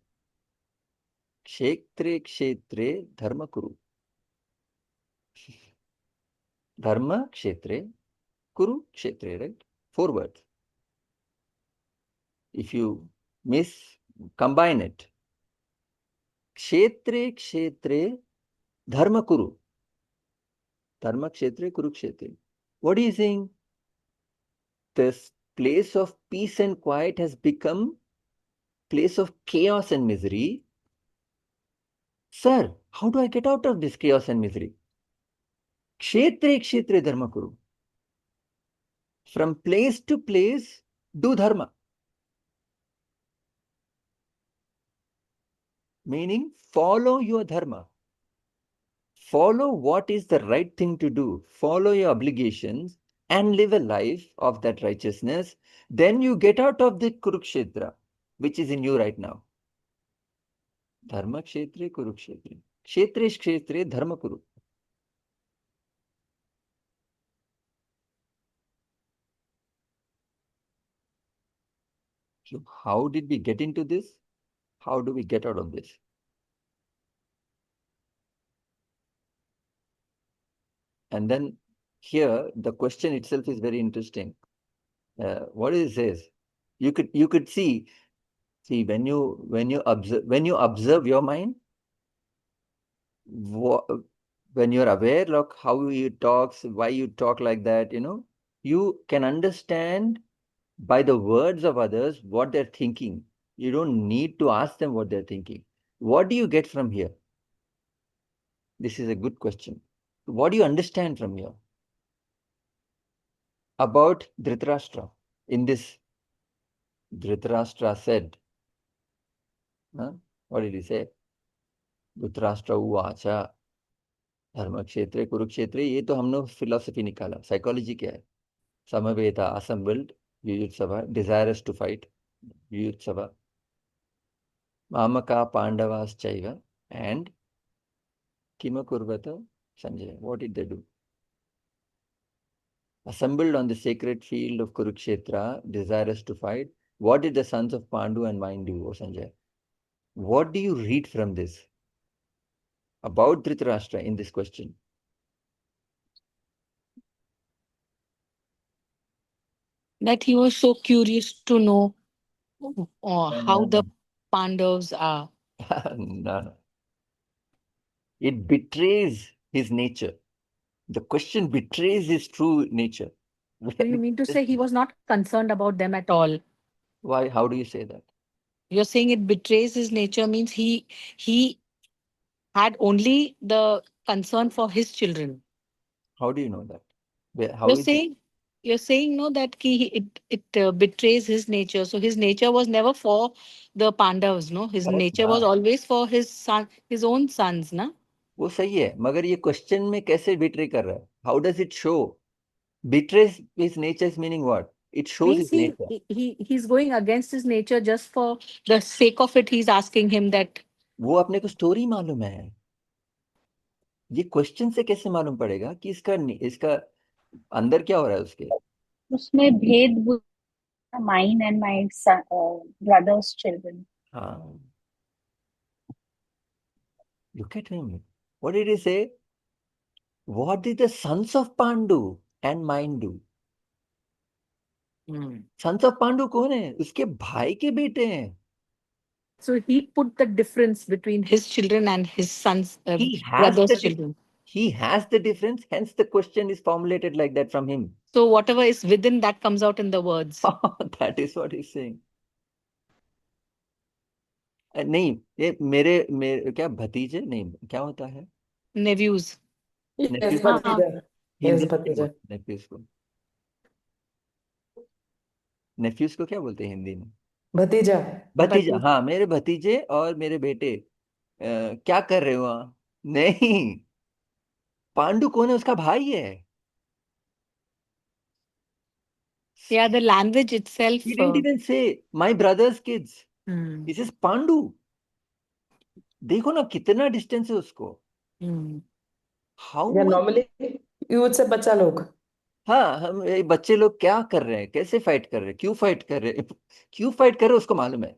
Kshetre Kshetre Dharma Kuru. Dharma Kshetre Kurukshetre, right? 4 words. If you combine it, Kshetre Kshetre Dharma Kuru. Dharma Kshetre Kurukshetre. What are you saying? This place of peace and quiet has become place of chaos and misery. Sir, how do I get out of this chaos and misery? Kshetre Kshetre Dharma Kuru. From place to place, do dharma. Meaning, follow your dharma. Follow what is the right thing to do. Follow your obligations and live a life of that righteousness. Then you get out of the Kurukshetra, which is in you right now. Dharma Kshetre Kurukshetre. Kshetre Kshetre Dharma Kuru. So how did we get into this? How do we get out of this? And then here, the question itself is very interesting. What it says? You could see when you observe your mind, when you're aware of how you talk, why you talk like that, you can understand by the words of others what they're thinking. You don't need to ask them what they're thinking. What do you get from here? This is a good question. What do you understand from here about Dhritarashtra? In this, Dhritarashtra said, what did he say? Dhritarashtra uvacha धर्म क्षेत्र कुरुक्षेत्र. ये तो हमने philosophy निकाला. Psychology क्या है? समवेता assembled युयुत्सवा, desirous to fight युयुत्सवा, मामका पांडवाश्चैव, and किमकुर्वत Sanjay. What did they do? Assembled on the sacred field of Kurukshetra, desirous to fight. What did the sons of Pandu and mine do, O Sanjay? What do you read from this about Dhritarashtra in this question? That he was so curious to know how the Pandavas are. No. It betrays his nature. The question betrays his true nature. So you mean to say he was not concerned about them at all? Why? How do you say that? You're saying it betrays his nature means he had only the concern for his children. How do you know that? You're saying no, that it betrays his nature. So his nature was never for the Pandavas, no? His nature was always for his son, his own sons, na? वो सही है, मगर ये question में कैसे betray कर रहा है? How does it show? Betrays his nature's meaning what? It shows Means his nature. he's going against his nature just for the sake of it. He's asking him that. वो अपने को story मालूम है. ये question से कैसे मालूम पड़ेगा कि इसका अंदर क्या हो रहा है उसके? उसमें भेद mine and my son, brother's children. Look at him. What did he say? What did the sons of Pandu and mine do? Sons of Pandu कौन है? उसके भाई के बेटे हैं. So he put the difference between his children and his sons, brother's children. He has the difference, hence the question is formulated like that from him. So whatever is within that comes out in the words. That is what he's saying. नहीं, ये मेरे क्या भतीजे नहीं, क्या होता है? Nephews. Yes, भतीजा. Yes, भतीजा. नेफ्यूज को क्या बोलते हैं हिंदी में? भतीजा. भतीजा. हाँ, मेरे भतीजे और मेरे बेटे क्या कर रहे हो वहां? नहीं, पांडु कौन है? उसका भाई है. Yeah, the language itself. He didn't even say my brother's kids. He says Pandu. देखो ना कितना डिस्टेंस है उसको. How? Yeah, normally you would say बच्चा लोग. हाँ, हम ये बच्चे लोग क्या कर रहे हैं, कैसे फाइट कर रहे हैं, क्यों फाइट कर रहे हैं, क्यों फाइट कर रहे हैं उसको मालूम है.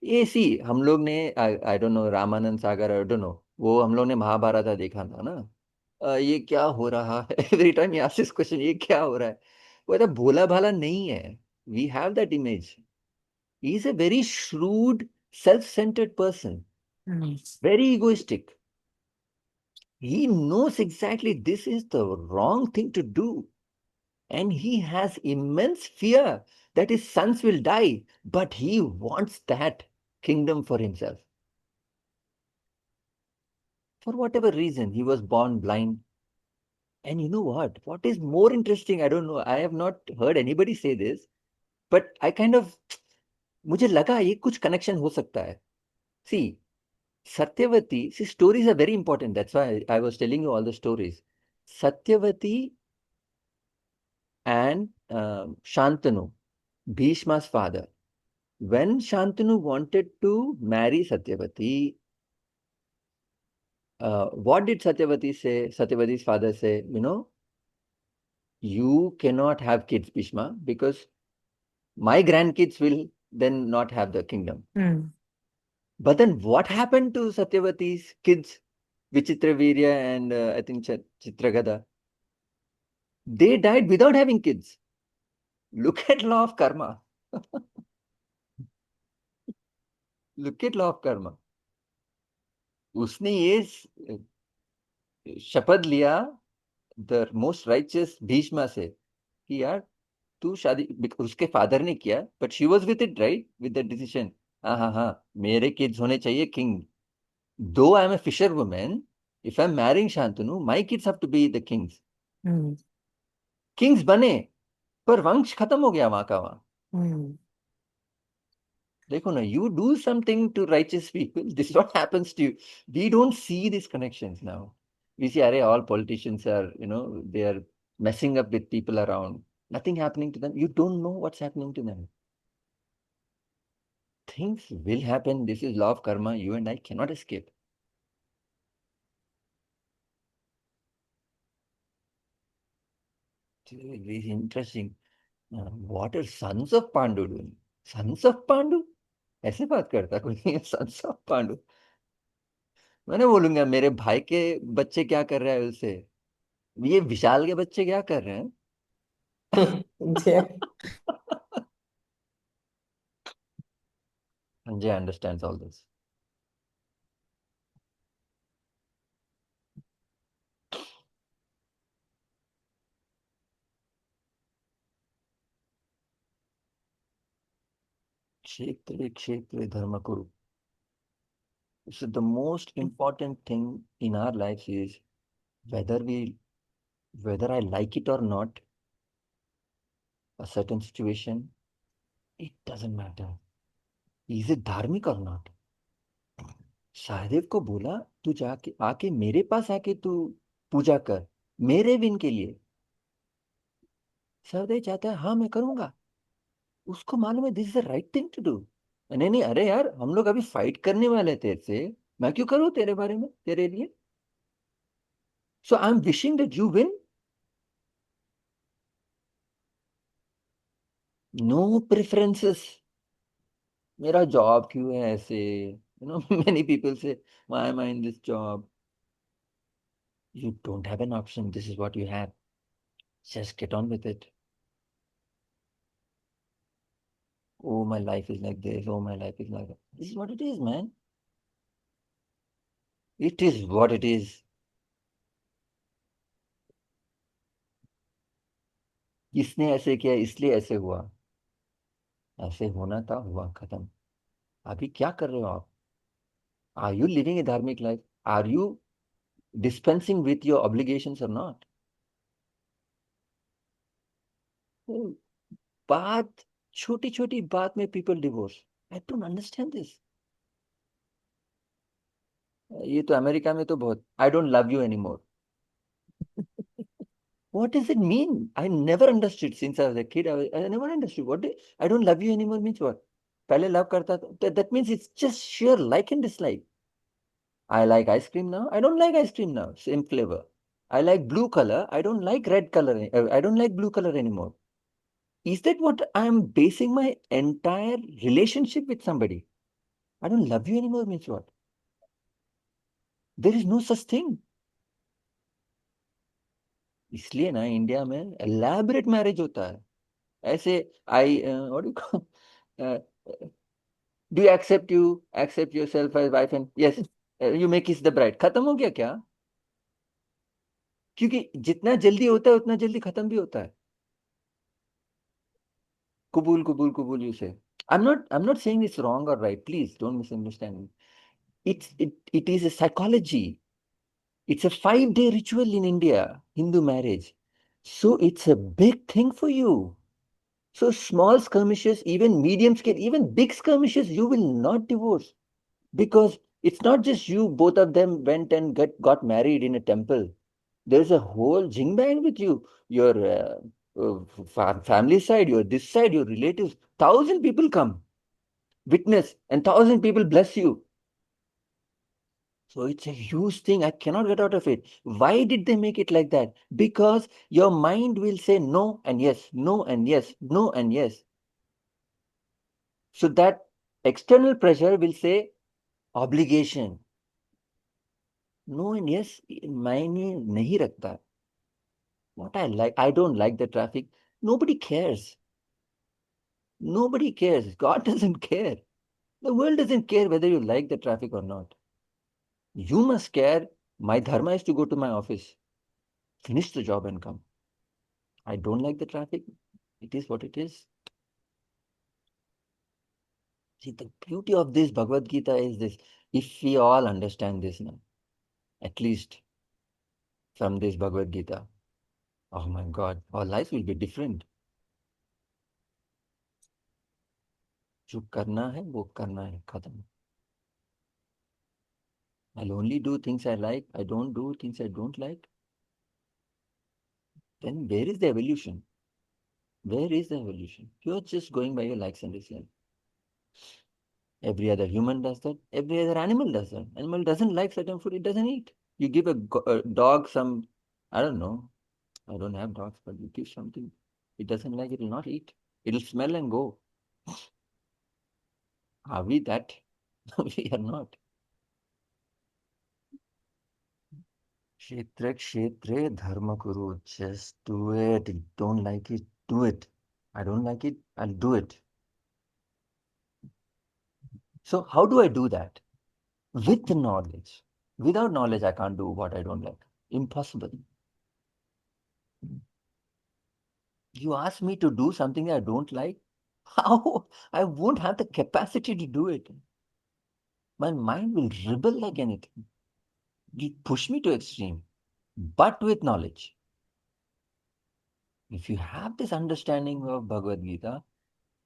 ये हम लोग ने I don't know, Ramanand Sagar, I don't know, वो हम लोग ने महाभारत देखा था ना. ये क्या हो रहा है? Every time he ask this question, ये क्या हो रहा है? वो तो भोला भाला नहीं है. We have that image. He is a very shrewd, self-centered person, very egoistic. He knows exactly this is the wrong thing to do. And he has immense fear that his sons will die, but he wants that kingdom for himself. For whatever reason, he was born blind. And you know what? What is more interesting, I don't know, I have not heard anybody say this, but I kind of, मुझे लगा ये कुछ connection हो सकता है. See, Satyavati, see, stories are very important. That's why I was telling you all the stories. Satyavati and Shantanu, Bhishma's father. When Shantanu wanted to marry Satyavati, what did Satyavati say? Satyavati's father say, you cannot have kids, Bhishma, because my grandkids will then not have the kingdom. But then what happened to Satyavati's kids, Vichitravirya and I think Chitragada? They died without having kids. Look at law of karma. Look at law of karma. उसने ये शपथ लिया the most righteous Bheeshma से कि यार तू शादी, उसके फादर ने किया, but she was with it, right, with the decision. हाँ हाँ हाँ, मेरे किड्स होने चाहिए king. Though I am a fisher women, if I am marrying Shantanu, my kids have to be the kings. Kings बने, पर वंश खत्म हो गया वहां का वहां। देखो ना, you do something to righteous people, this is what happens to you. We don't see these connections now. We see, array, all politicians are, they are messing up with people around. Nothing happening to them. You don't know what's happening to them. Things will happen. This is law of karma. You and I cannot escape. It's very interesting. What are sons of Pandu doing? Sons of Pandu? ऐसे बात करता कोई नहीं, sons of Pandu. मैंने बोलूंगा मेरे भाई के बच्चे क्या कर रहे हैं उसे, ये विशाल के बच्चे क्या कर रहे हैं? Yeah. Sanjay understands all this. Kshetre kshetre dharma kuru. So the most important thing in our lives is whether I like it or not, a certain situation, it doesn't matter. Is it dharmic or not? Sahdev को बोला तू जाके आके मेरे पास आके तू पूजा कर मेरे विन के लिए। सहदेव चाहता है हाँ मैं करूंगा, उसको मालूम है this is the right thing to do. नहीं नहीं, अरे यार हम लोग अभी फाइट करने वाले हैं तेरे से, मैं क्यों करूं तेरे बारे में, तेरे लिए। So I am wishing that you win. No preferences. मेरा जॉब क्यों है ऐसे, मेनी पीपल से why am I in this job. You don't have an option, this is what you have, just get on with it. Oh, my life is like this, oh, my life is like that. This is what it is, man. It is what it is. इसने ऐसे किया इसलिए ऐसे हुआ, ऐसे होना था, हुआ, खत्म। अभी क्या कर रहे हो आप? आर यू लिविंग ए धार्मिक life? Are you dispensing with your obligations or not? बात, छोटी छोटी बात में people divorce. I don't understand this. ये तो अमेरिका में तो बहुत, I don't love you anymore. What does it mean? I never understood since I was a kid. I never understood. I don't love you anymore means what? पहले love करता था. That means it's just sheer like and dislike. I like ice cream now. I don't like ice cream now. Same flavor. I like blue color. I don't like red color. I don't like blue color anymore. Is that what I'm basing my entire relationship with somebody? I don't love you anymore means what? There is no such thing. इसलिए ना India में elaborate marriage होता है ऐसे। what do you call, uh, do you accept yourself as wife and yes, you make kiss the bride, खत्म हो गया क्या? क्योंकि जितना जल्दी होता है उतना जल्दी खत्म भी होता है। कबूल कबूल कबूल, you say. I'm not saying it's wrong or right, please don't misunderstand me. It is a psychology. It's a 5-day ritual in India, Hindu marriage. So it's a big thing for you. So small skirmishes, even medium scale, even big skirmishes, you will not divorce. Because it's not just you, both of them went and got married in a temple. There's a whole jingbang with you. Your family side, your this side, your relatives. 1,000 people come, witness, and 1,000 people bless you. So it's a huge thing. I cannot get out of it. Why did they make it like that? Because your mind will say no and yes, no and yes, no and yes. So that external pressure will say obligation. No and yes, मायने नहीं रखता. What I don't like the traffic. Nobody cares. Nobody cares. God doesn't care. The world doesn't care whether you like the traffic or not. You must care My dharma is to go to my office, finish the job and come. I don't like the traffic. It is what it is. See, the beauty of this Bhagavad Gita is this. If we all understand this now, at least from this Bhagavad Gita, oh my God, our lives will be different. जो करना है वो करना है, खत्म. I'll only do things I like. I don't do things I don't like. Then where is the evolution? Where is the evolution? You're just going by your likes and dislikes. Every other human does that. Every other animal does that. Animal doesn't like certain food, it doesn't eat. You give a dog some, I don't know, I don't have dogs, but you give something it doesn't like, it will not eat. It'll smell and go. Are we that? We are not. Kshetre kshetre dharma kuru. Just do it. If you don't like it, do it. I don't like it, I'll do it. So how do I do that? With knowledge. Without knowledge, I can't do what I don't like. Impossible. You ask me to do something I don't like, how? I won't have the capacity to do it. My mind will rebel like anything. It will push me to extreme, but with knowledge. If you have this understanding of Bhagavad Gita,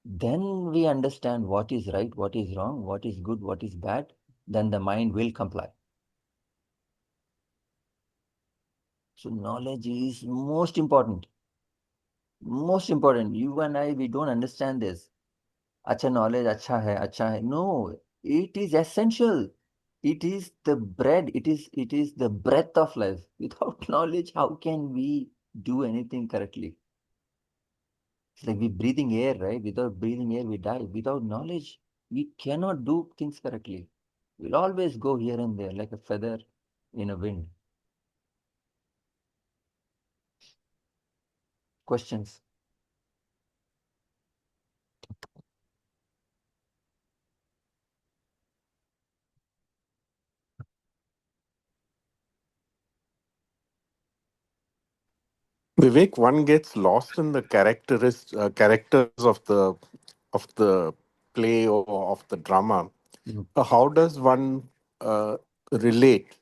then we understand what is right, what is wrong, what is good, what is bad, then the mind will comply. So knowledge is most important. Most important. You and I, we don't understand this. Acha knowledge, acha hai. No, it is essential. It is the bread. It is the breath of life. Without knowledge, how can we do anything correctly? It's like we breathing air, right? Without breathing air, we die. Without knowledge, we cannot do things correctly. We'll always go here and there like a feather in a wind. Questions? Vivek, one gets lost in the characters of the play or of the drama. Mm. How does one relate?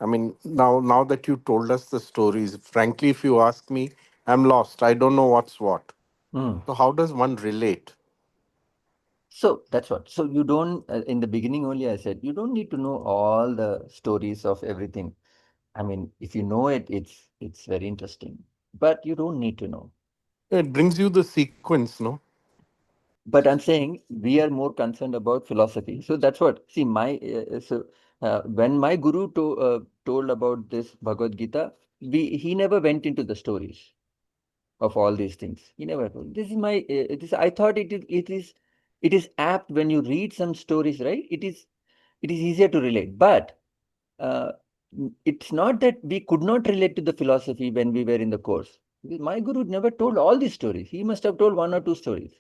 I mean, now that you told us the stories, frankly, if you ask me, I'm lost. I don't know what's what. Mm. So how does one relate? So that's what. So you don't, in the beginning only I said, you don't need to know all the stories of everything. I mean, if you know it, it's very interesting. But you don't need to know. It brings you the sequence, no? But I'm saying we are more concerned about philosophy. So that's what. See, when my guru told about this Bhagavad Gita, he never went into the stories of all these things. He never told. This is my. This I thought it is apt when you read some stories, right? It is easier to relate. But uh, it's not that we could not relate to the philosophy when we were in the course. My guru never told all these stories. He must have told one or two stories.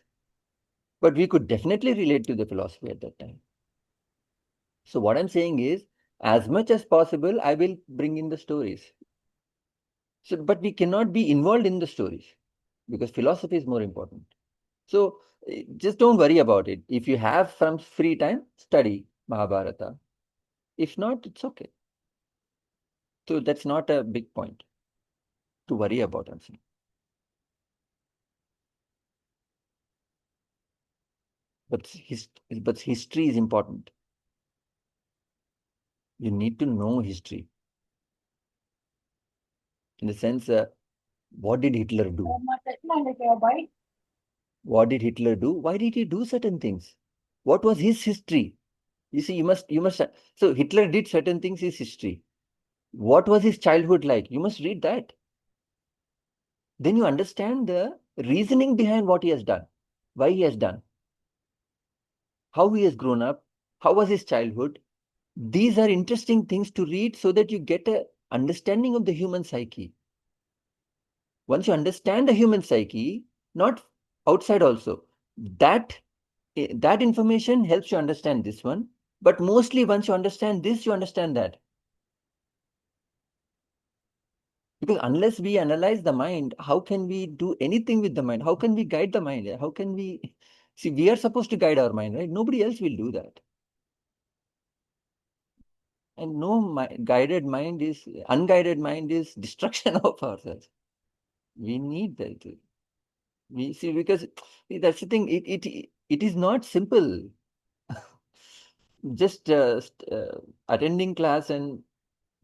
But we could definitely relate to the philosophy at that time. So what I'm saying is, as much as possible, I will bring in the stories. So, but we cannot be involved in the stories because philosophy is more important. So just don't worry about it. If you have some free time, study Mahabharata. If not, it's okay. So that's not a big point to worry about, I'm saying. But history is important. You need to know history. In the sense, what did Hitler do? What did Hitler do? Why did he do certain things? What was his history? You see, you must. So Hitler did certain things. His history. What was his childhood like? You must read that. Then you understand the reasoning behind what he has done, why he has done, how he has grown up, how was his childhood. These are interesting things to read so that you get a understanding of the human psyche. Once you understand the human psyche, not outside also, that information helps you understand this one. But mostly once you understand this, you understand that. Because unless we analyze the mind, how can we do anything with the mind? How can we guide the mind? How can we see? We are supposed to guide our mind, right? Nobody else will do that. And no guided mind is unguided mind is destruction of ourselves. We need that. We see, because that's the thing. It is not simple. Just attending class and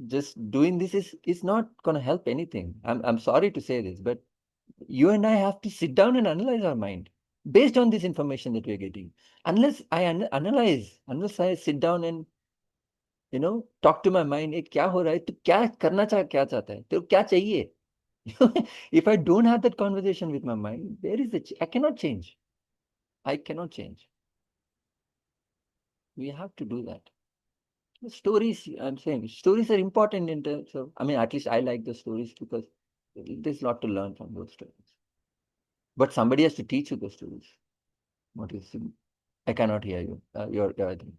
just doing this is not going to help anything. I'm sorry to say this, but you and I have to sit down and analyze our mind based on this information that we're getting. Unless I analyze, unless I sit down and talk to my mind, क्या हो रहा है, तो क्या करना क्या चाहता है, तो क्या चाहिए? If I don't have that conversation with my mind, I cannot change. I cannot change. We have to do that. Stories, I'm saying, stories are important in terms of, at least I like the stories because there's a lot to learn from those stories. But somebody has to teach you the stories. What is it? I cannot hear you. I think.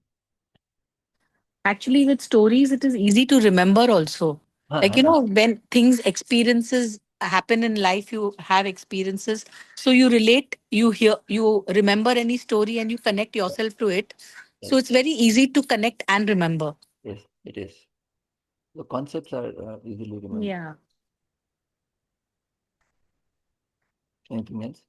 Actually, with stories, it is easy to remember also. Like, when experiences happen in life, you have experiences. So you relate, you hear, you remember any story and you connect yourself to it. So it's very easy to connect and remember. Yes, it is. The concepts are easily remembered. Yeah. Anything else?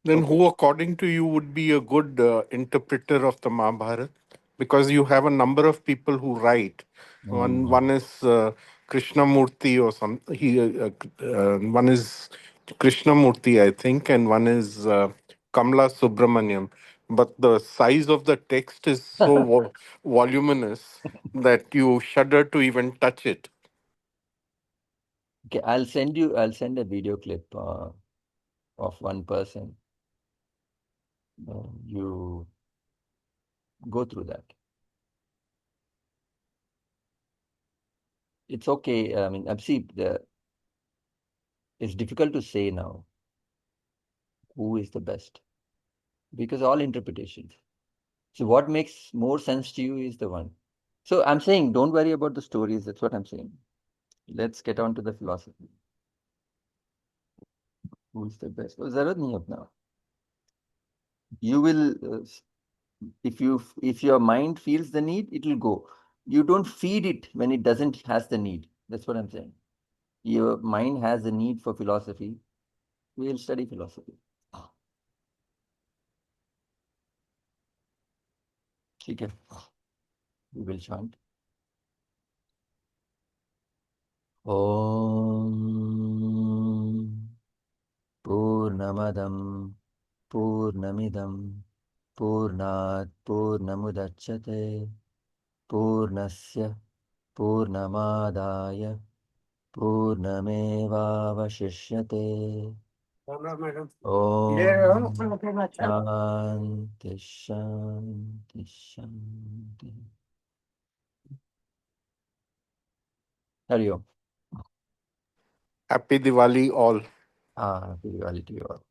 Then who, according to you, would be a good interpreter of the Mahabharata? Because you have a number of people who write. One is Krishnamurti or some. One is Krishnamurti, I think, and one is Kamla Subramaniam. But the size of the text is so voluminous that you shudder to even touch it. Okay, I'll send a video clip of one person. You go through that. It's okay. It's difficult to say now who is the best because all interpretations. So what makes more sense to you is the one. So I'm saying, don't worry about the stories. That's what I'm saying. Let's get on to the philosophy. Who is the best? Zarat nahi hai apna. You will, if your mind feels the need, it will go. You don't feed it when it doesn't has the need. That's what I'm saying. Your mind has the need for philosophy. We'll study philosophy. ठीक है. We will chant. Om Purnamadam Purnamidam Purnat Purnamudachyate Purnasya Purnamadaya Purnamevavashishyate. Om Shanti Shanti Shanti. Hari Om. Happy Diwali all. Happy Diwali to you all.